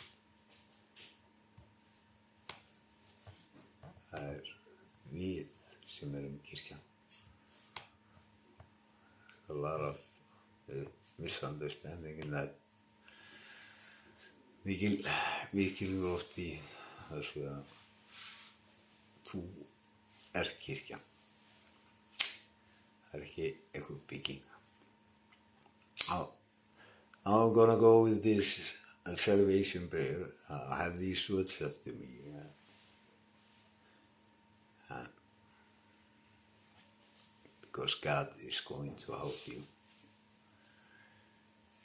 Það er við sem erum kirkjan. A lot of misunderstanding in that. Mikil gróft í þessu að þú er kirkjan. Það er ekki einhver bygging. I'm gonna go with this salvation prayer. I have these words after me. Because God is going to help you.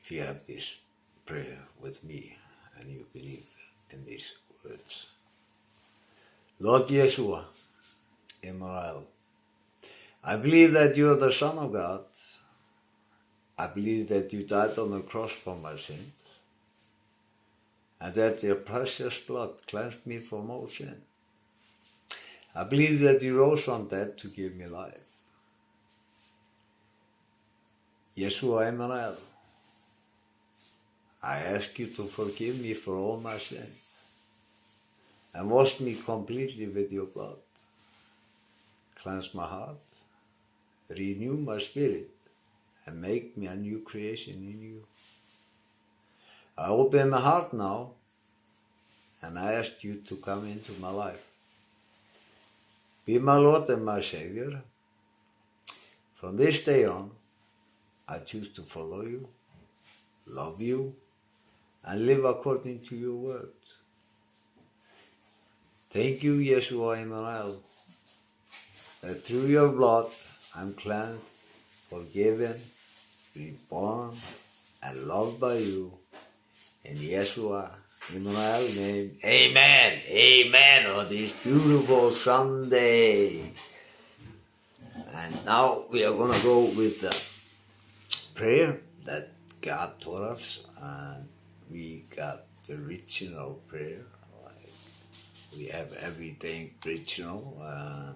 If you have this prayer with me and you believe in these words. Lord Yeshua, Immanuel, I believe that you are the Son of God. I believe that you died on the cross for my sins. and that your precious blood cleansed me from all sin. I believe that you rose from dead to give me life. Yeshua Emmanuel, I ask you to forgive me for all my sins and wash me completely with your blood. Cleanse my heart, renew my spirit, and make me a new creation in you. I open my heart now, and I ask you to come into my life. Be my Lord and my Savior. From this day on, I choose to follow you, love you, and live according to your word. Thank you, Yeshua Emmanuel, that through your blood I'm cleansed, forgiven, reborn, and loved by you. In Yeshua Emmanuel's name, amen, amen, on this beautiful Sunday. And now we are going to go with the prayer that God taught us, and we got the original prayer. Like we have everything original, and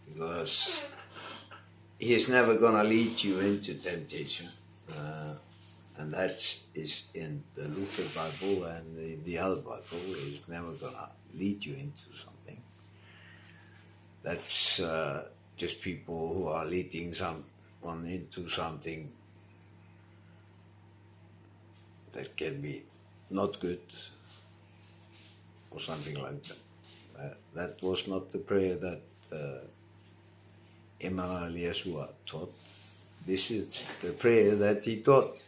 because He is never going to lead you into temptation. And that is in the Luther Bible, and the other Bible is never going to lead you into something. That's just people who are leading someone into something that can be not good or something like that. That was not the prayer that Emmanuel Yeshua taught. This is the prayer that he taught.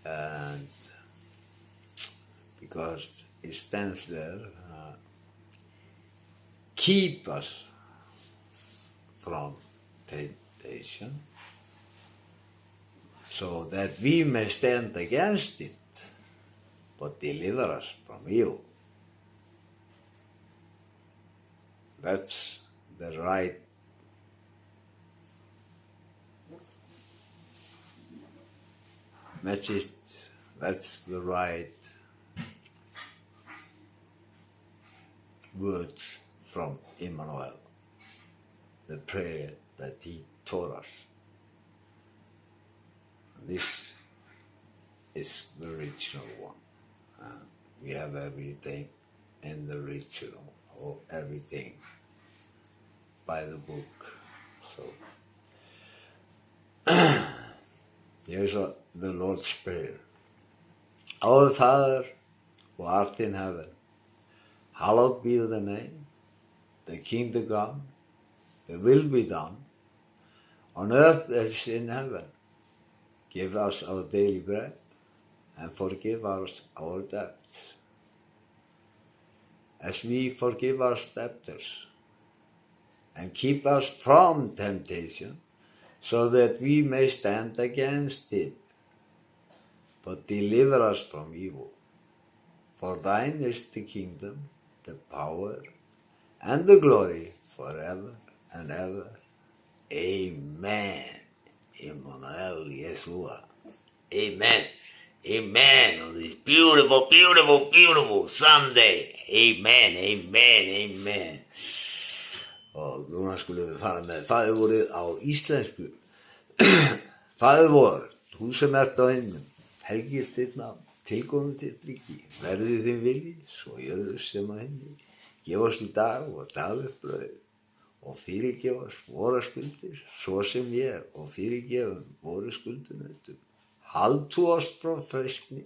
And because it stands there, keep us from temptation, so that we may stand against it, but deliver us from evil. That's the right message, that's the right words from Emmanuel, the prayer that he taught us. This is the original one. We have everything in the original, or everything by the book. So here's the Lord's Prayer. Our Father, who art in heaven, hallowed be thy name. Thy kingdom come, thy will be done, on earth as in heaven. Give us our daily bread, and forgive us our debts, as we forgive our debtors. And keep us from temptation, so that we may stand against it. But deliver us from evil. For thine is the kingdom, the power, and the glory forever and ever. Amen. Emmanuel Yeshua. Amen. Amen. On this beautiful, beautiful, beautiful Sunday. Amen, amen, amen. Og núna skulum við fara með faðirvorið á íslensku. Faðirvor, þú sem ert á himnum, helgist þitt nafn, tilkomið þitt ríki, verði þinn vilji, svo jörðu sem á himni. Gef oss í dag og daglegt brauð, og fyrirgef oss våra skuldir, svo sem við og fyrirgefum voru skuldunautum. Haltu oss frá freistni,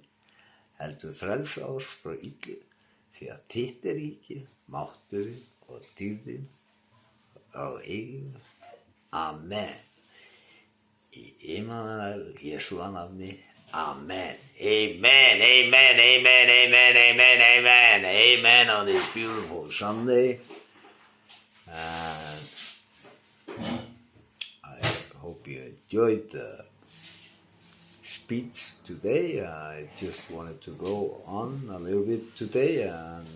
heldur frelsa oss frá illu, því að þitt ríkið, mátturinn og dýrðin á eilífu. Amen. Í Emmanuel Yeshua nafni. Amen. Amen. Amen. Amen. Amen. Amen. Amen. Amen on this beautiful Sunday. And I hope you enjoyed the speech today. I just wanted to go on a little bit today and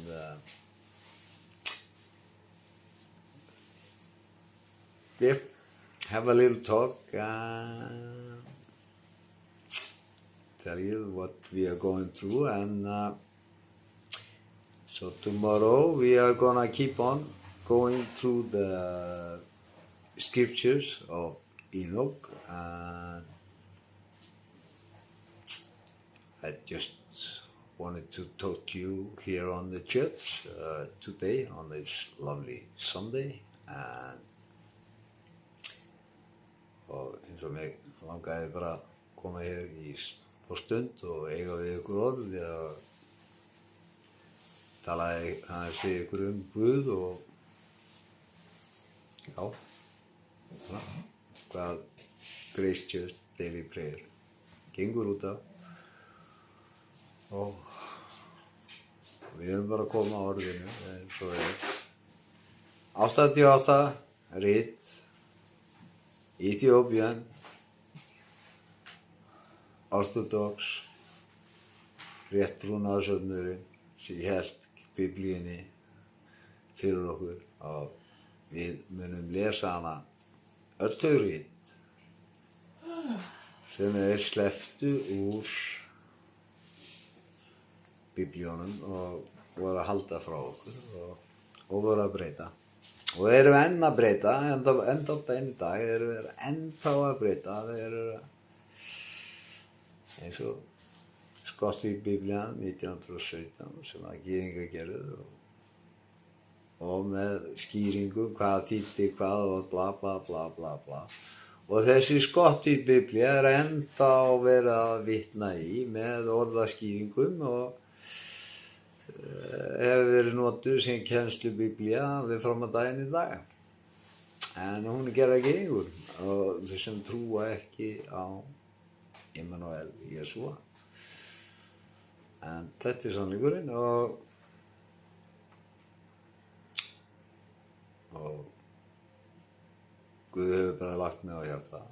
we have a little talk, tell you what we are going through, and so tomorrow we are gonna keep on going through the scriptures of Enoch, and I just wanted to talk to you here on the church today on this lovely Sunday, og eins og mig langaði bara að koma hér í smá stund og eiga við ykkur orð við að tala aðeins við ykkur Guð og já, hvað Grace Church Daily Prayer gengur út af, og við erum bara að koma á orðinu eins og 88 rit Ethiopian Orthodox réttrúnaðarsöfnuðurinn sem hélt Biblíunni fyrir okkur, og við munum lesa hana öll þau rit sem slepptu úr Biblíunum og voru að halda frá okkur og voru að breyta. Og erum enn að breyta, enda á daginn í dag erum við ennþá að breyta. Það eru eins og Skottvík-Biblían 1917 sem að gyðingar gerðu og með skýringu hvað þýddi hvað og bla bla bla bla bla. Og þessi Skottvík-Biblía ennþá verið að vitna í með orðaskýringum og hefur verið notuð sem kennslubiblía við fram að daginn í dag. En hún gerði ekki yngur og þeir sem trúa ekki á Immanuel Jesúa. En þetta sannleikurinn og Guð hefur bara lagt mig á hjarta.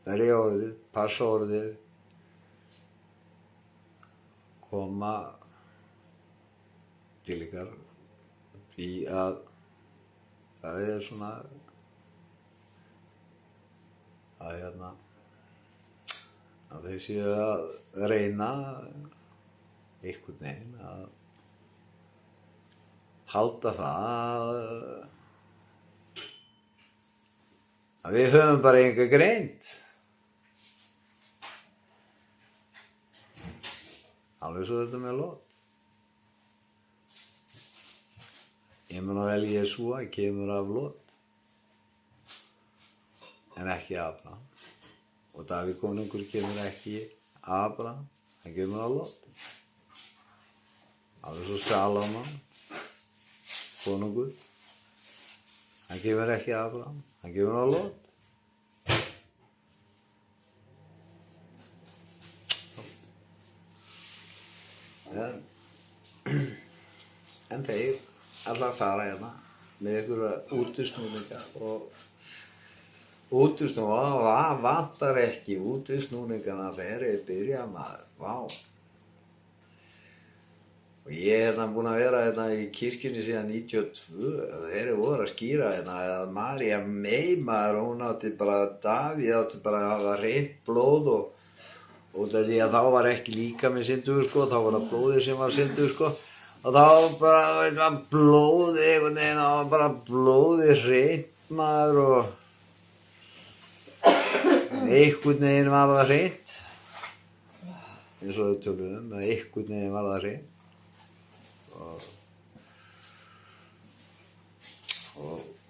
Verja orðið, passa orðið, koma til ykkar því að það svona að þeir séu að reyna einhvern veginn að halda það að við höfum bara enga greind. Alveg svo þetta með Lot. Immanuel Jesúa kemur af Lot en ekki Abraham, og Davíð konungur kemur ekki Abraham, hann kemur af Lot. Alveg svo Salomon konungur, hann kemur ekki Abraham, hann kemur af Lot. En þeir allar fara hérna með einhverja útusnúninga og vantar ekki útusnúningana þegar ég byrja maður, vá. Og ég búinn að vera hérna í kirkjunni síðan 92 og þeir voru að skýra hérna að María maður, hún átti bara, Davíð átti bara að hafa hreint blóð og því að þá var ekki líka með syndugur þá var það blóðið sem var syndugur og þá var bara blóðið einhvern veginn, þá var bara blóðið hreint maður og einhvern veginn var það hreint, eins og þau töluðum, að einhvern veginn var það hreint og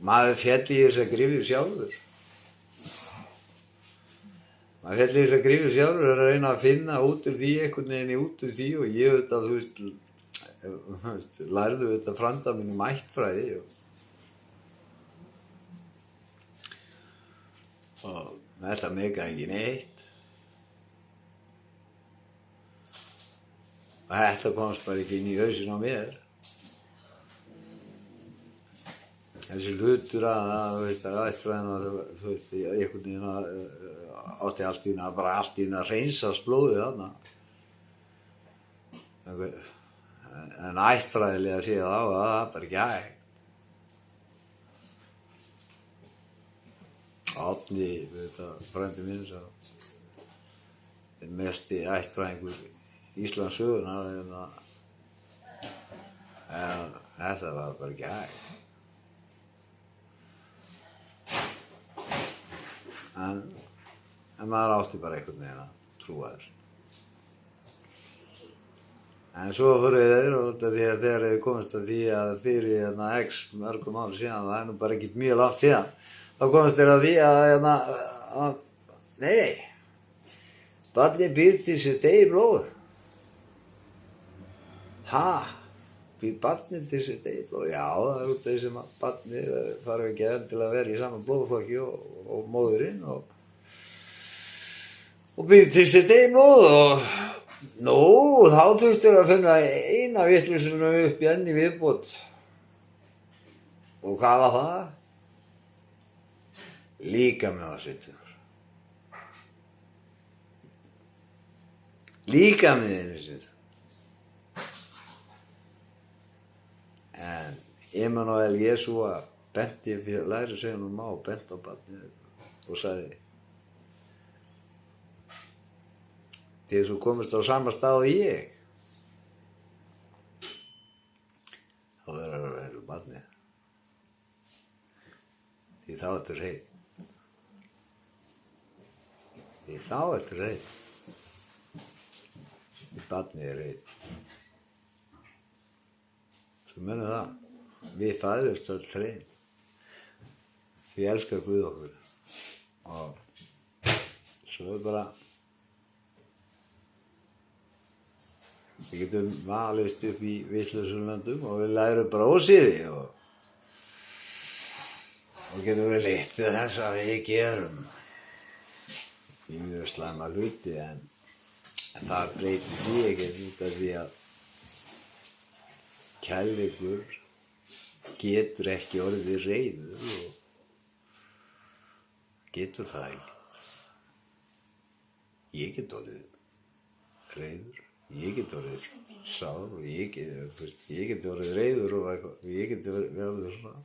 maður féll í þessar gryfjur sjálfur. Maður féll í þessar gryfjur sjálfur að reyna að finna út úr því, einhvern veginn út úr því, og ég lærðu frænda mínum ættfræði og þetta meikaði ekki neitt. Og þetta komst bara ekki inn í hausinn á mér. Þessi hlutur að ættfræðina, einhvern veginn átti allt í einu að hreinsast blóðið þarna. En ættfræðilega séð á það bara ekki hægt. Árni, frændi minn, er mesti ættfræðingur Íslandssögunnar, en þetta var bara ekki hægt. En maður átti bara einhvern veginn að trúa þér. En svo fyrir þeir, út af því að þegar þið komist að því að fyrir X mörgum árum síðan, það er nú bara ekki mjög langt síðan, þá komist þeir að því að nei, barnið býr til sitt eigið blóð. Ha? Býr barnið til sitt eigið blóð? Já, það er út af því sem að barnið þarf ekki til að vera í sama blóðflokki og móðurinn og býr til sitt eigið blóð og nú, þá þurftu að finna eina vitleysuna upp í enn í viðbót. Og hvað var það? Líkamsvittur. Líkamsvittur. En Immanuel Jesúa benti fyrir lærisveinunum á, benti á barnið og sagði: til þess að komast á sama stað og ég, þá verður að vera eins og barnið. Því þá ertu hreinn. Því þá ertu hreinn. Því barnið er hreinn. Svo munum það. Við fæðumst öll hreinn. Því elskar Guð okkur. Og svo er bara við getum valist upp í vitlausum löndum og við lærum bara ósiði og getum við leitt til þess að við gerum mjög slæma hluti, en það breytir því ekki út af því að kærleikur getur ekki orðið reiður og getur það ekki. Ég get orðið reiður. Ég get orðið sár og ég get orðið reiður og eitthvað, ég get verið svona,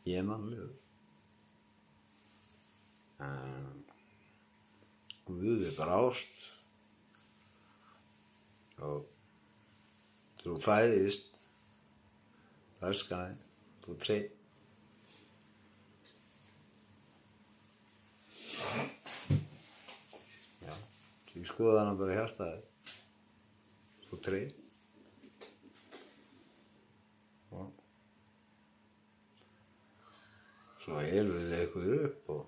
ég er mannlegur. En Guð er bara ást og þú fæðist, elskar þig, þú hreinn. Já, því skoða hana bara í hjartaði. Þú hreinn. Og svo elur þið eitthvað upp og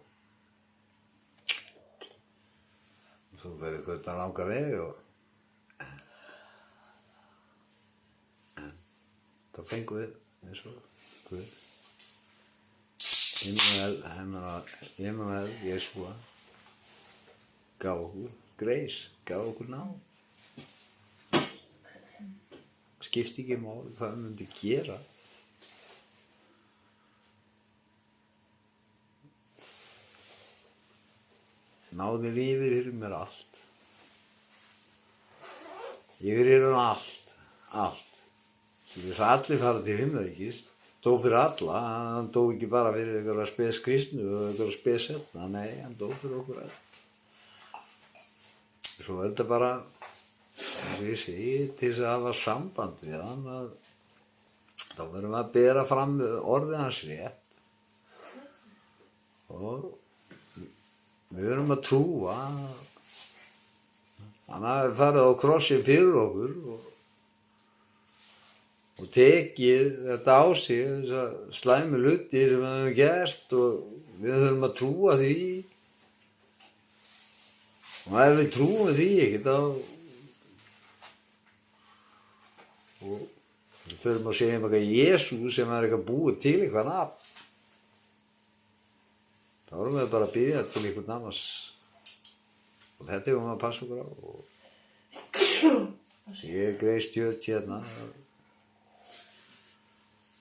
þú verður eitthvað að langa veg og þá fengum við eins og Guð. Immanuel Jesúa gaf okkur greis, gaf okkur náð. Skipti ekki máli hvað við myndi gera. Náðin yfir mér allt. Yfir allt. Þess að allir fara til himnaríkis, dó fyrir alla, hann dó ekki bara fyrir einhverja spes kristnu og einhverja spes setna, nei, hann dó fyrir okkur alla. Svo er þetta bara, eins og ég segi, til þess að hafa samband við hann, þá verðum við að bera fram orðið hans rétt og við verðum að trúa að hann hafi farið á krossin fyrir okkur og tekið þetta á sig, þessa slæmu hluti sem við höfum gert og við þurfum að trúa því. Og ef við trúum því ekki þá og við þurfum að segja eitthvað Jesú sem er eitthvað búið til eitthvað nafn. Þá erum við bara að biðja til eitthvað annars og þetta er að passa okkur á. Ég greið stjórn hérna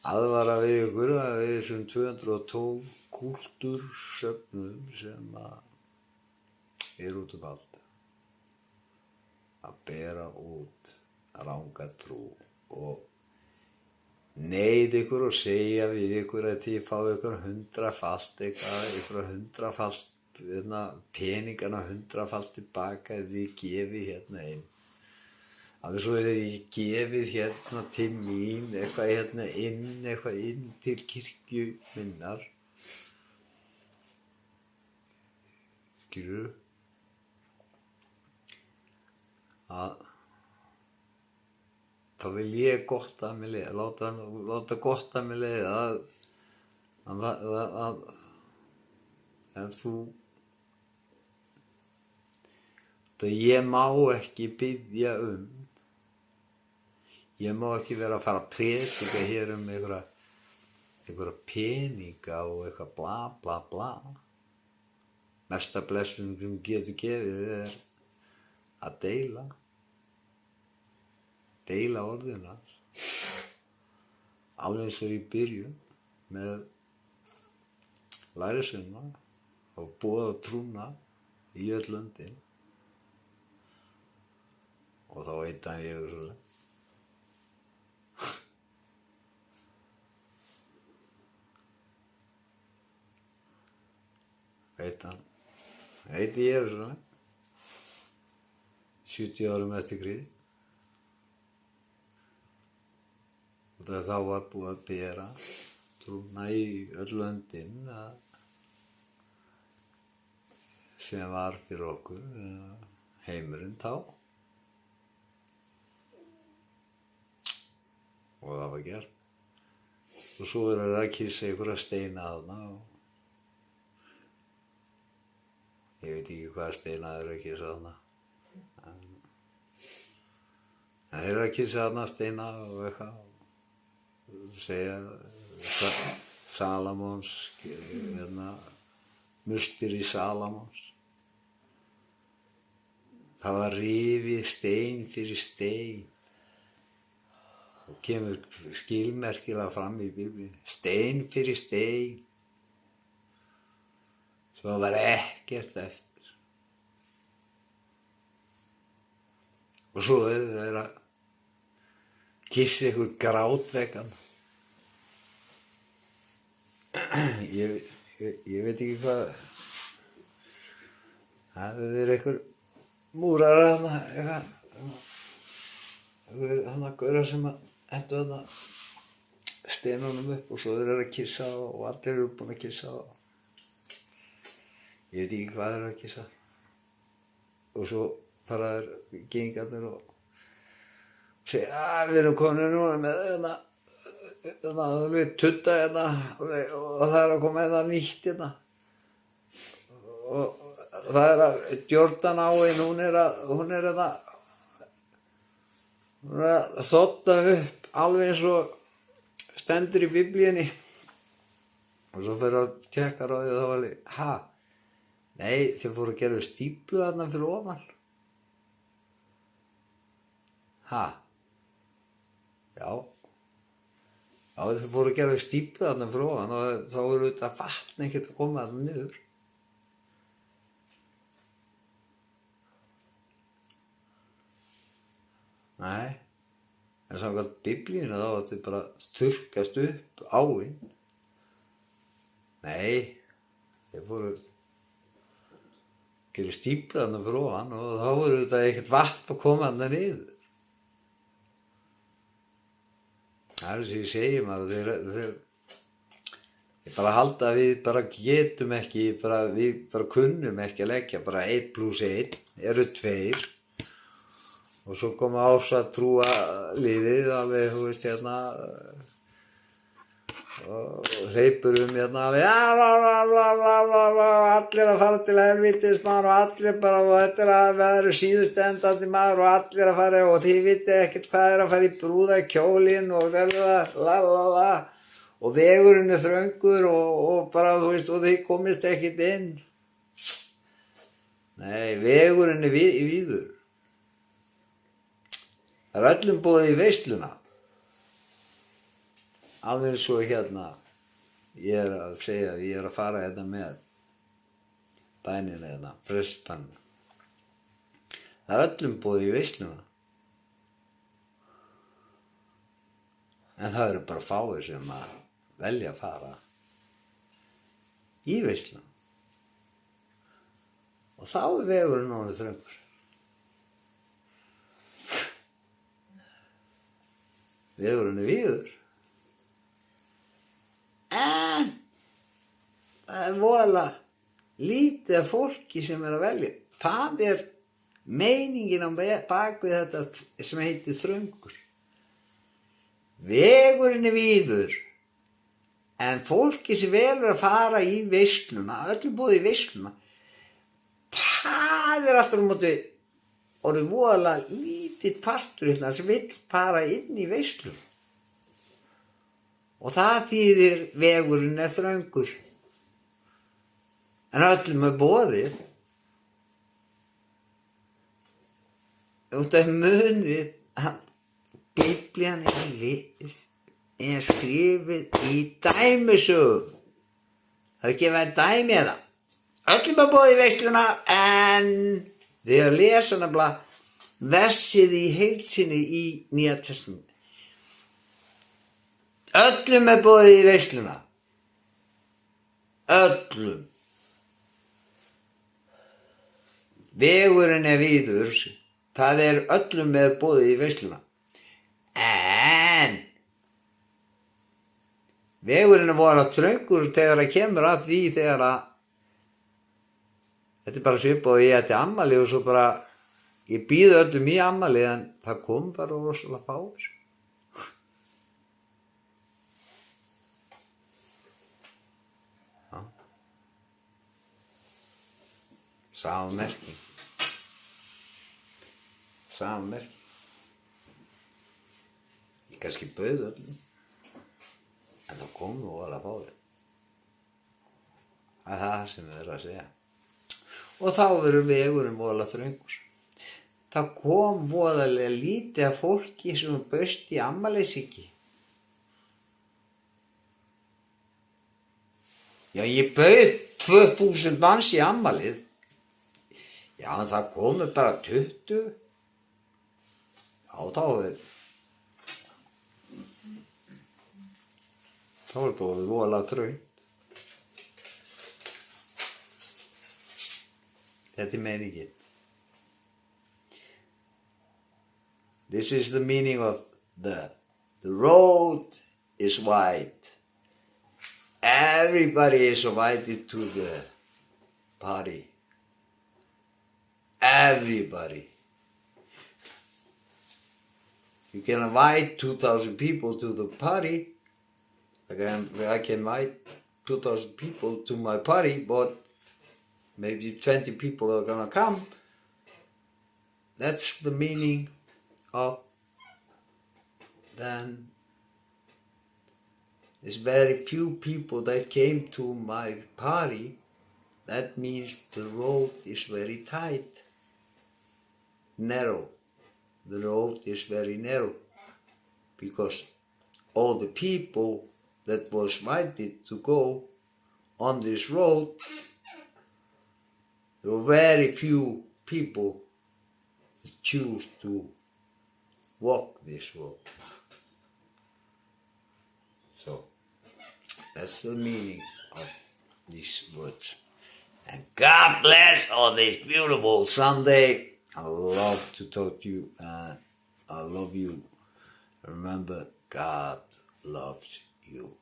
aðvara við ykkur að við þessum 212 kúltúrsöfnum sem er út allt að bera út ranga trú og neyð ykkur og segja við ykkur að þið fá ykkur 100-falt eitthvað, ykkur 100-falt peningana 100-falt tilbaka ef þið gefið hérna inn. Alveg svo ef þið gefið hérna til mín eitthvað inn til kirkju minnar. Skilurðu? Að þá vil ég gott að mér leiða, láta gott að mér leiða að ef þú, það ég má ekki biðja ég má ekki vera að fara að predika hér einhverja peninga og eitthvað bla bla bla. Mesta blessun sem getur gefið að deila orðina, alveg eins og í byrjun með lærisveina og boða trúna í öll löndin og þá veit hann Jerúsalem. Veit Jerúsalem 70 árum eftir Krist. Og þá var búið að bera trúna í öll löndin sem var fyrir okkur, heimurinn þá. Og það var gert. Og svo það að kissa einhverja steina þarna og ég veit ekki hvaða steina þeir að kissa þarna. En þeir að kissa þarna steina og eitthvað. Segja Salamons, musteri Salamons. Það var rifið stein fyrir stein og kemur skilmerkilega fram í Biblíunni. Stein fyrir stein. Svo það var ekkert eftir. Og svo þeir að kissa eitthvað grátvegan. Ég veit ekki hvað. Það hefur verið einhver múrar þarna, eitthvað gaurar sem að hentu þarna steinunum upp og svo þeir að kissa og allir eru búin að kissa og ég veit ekki hvað þeir að kissa. Og svo fara þeir gengarnir og segja, við erum komin núna með tutta og það er að koma nýtt og það er að Jordan áin, hún er að þotta upp alveg eins og stendur í Biblíunni og svo fyrir að tjekka á því og þá var alveg, nei, þeir fóru að gera stíplu þarna fyrir ofan. Já, þeir fóru að gera stíplu þarna fyrir ofan og þá voru þetta vatn ekkert að koma þarna niður. Nei, en samkvæmt Biblíunni þá átti bara þurrkast upp áin. Nei, þeir fóru að gera stíplu þarna fyrir ofan og þá voru þetta ekkert vatn að koma þarna niður. Það er sem ég segi maður, þeir bara halda að við bara getum ekki, við bara kunnum ekki að leggja, bara 1 + 1 eru 2 og svo koma ásatrúa liðið alveg, þú veist og hleypur alveg, allir að fara til helvítis maður og allir bara, og þetta að vera síðustu endandi maður og allir að fara og þið vitið ekkert hvað að fara í brúðakjólinn og og vegurinn þröngur og bara, þú veist, og þið komist ekkert inn. Nei, vegurinn víður. Það öllum boðið í veisluna. Alveg svo ég að segja, ég að fara með bænina frestbanna. Það öllum boðið í veisluna. En það eru bara fáir sem að velja að fara í veisluna. Og þá er vegurinn orðinn þröngur. Vegurinn er víður. En það er voðalega lítið af fólki sem er að velja. Það er meiningin á bak við þetta sem heitir þröngur. Vegurinn er víður. En fólki sem velur að fara í veisluna, öllum boðið í veisluna, það er aftur á móti orðið voðalega lítill partur hérna sem vill fara inn í veisluna. Og það þýðir vegurinn er þröngur. En öllum er boðið. Út af munið að Biblían er skrifið í dæmisögum. Það er gefið að dæmi eða. Öllum er boðið í veisluna en þið að lesa nefnilega versið í heild sinni í Nýja testamentinu. Öllum er boðið í veisluna. Öllum. Vegurinn er víður. Það er öllum er boðið í veisluna. En vegurinn er voðalega þröngur þegar það kemur að því þegar að þetta er bara svipað og ég ætti afmæli og svo bara ég býð öllum í afmæli en það kom bara rosalega fáir. Sama merking. Sama merking. Ég kannski bauð öllum. En það kom voðalega fáir. Það er það sem við erum að segja. Og þá verður vegurinn voðalega þröngur. Það kom voðalega lítið af fólki sem bauðst í afmælishyggju. Já, ég bauð 2000 manns í afmælið. Já, en það komu bara 20. Já, þá er þetta voðalega þröngt. Þetta er meiningin. This is the meaning of the road is wide. Everybody is invited to the party. Everybody. You can invite 2,000 people to the party. I can invite 2,000 people to my party, but maybe 20 people are gonna come. That's the meaning of then there's very few people that came to my party. That means the road is very tight, narrow. The road is very narrow because all the people that was invited to go on this road, there were very few people that choose to walk this road. So that's the meaning of these words. And God bless on this beautiful Sunday. I love to talk to you and I love you. Remember, God loves you.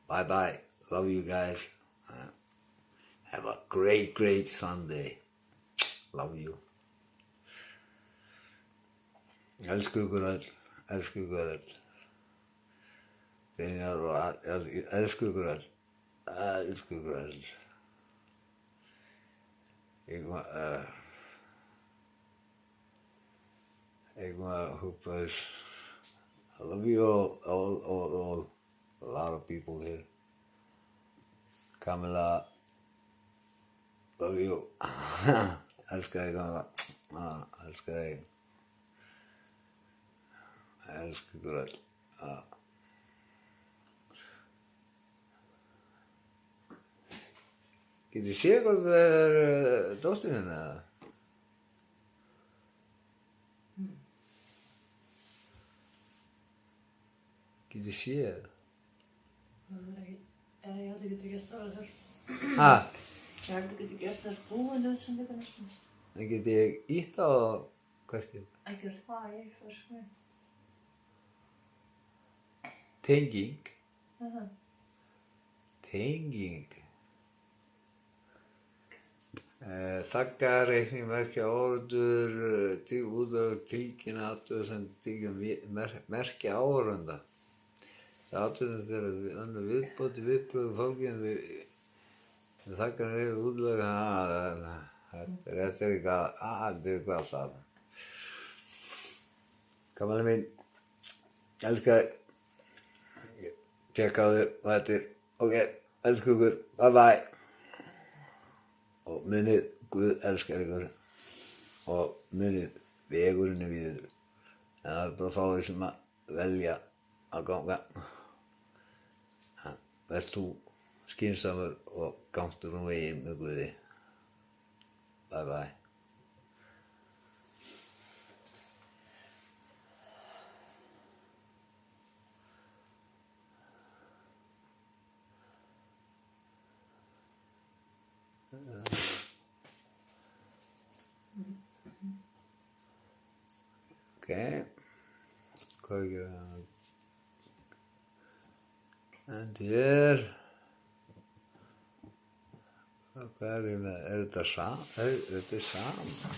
Bye bye. Love you guys. Have a great, great Sunday. Love you. Elsku ykkur öll. Elsku ykkur öll. Elsku ykkur öll. Elsku ykkur öll. I love you all. A lot of people here. Camilla, love you. Elskar þig, Camilla. Elskar þig. Elskar ykkur öll. Getið þið séð hvað það er dóttirinn eða? geti séð. Það er ekki, eða ég held að geti gert það þar. Ha, Ég held að geti gert það búinu sem þetta næstum. en geti ég ítt á hverkið? Ekki er það ég fyrir sko. Tenging. Það. Tenging. Þaggareikningmerkja orður til útdrag tilkynna athugasemd merkja áhorfenda. Það athugasemd þegar önnur viðbóti viðbrögðu fólkinu við þaggareikning útdrag. Þetta er eitthvað alltaf. Kamalinn mín, elska þig. Tjekka á þér og þetta er, ok, elsku ykkur, bye bye. Og munið, Guð elskar ykkur og munið, vegurinn er víður. En það er bara að fá því sem að velja að ganga. Verð þú skynsamur og gangtu nú veginn með Guði. Bye bye. Ok, hvað er það? En þér, hvað er ég með? Er þetta sama? Þetta er sama.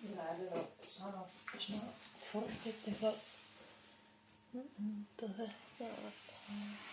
Já, það er á sama svona forrið eitthvað. Þetta.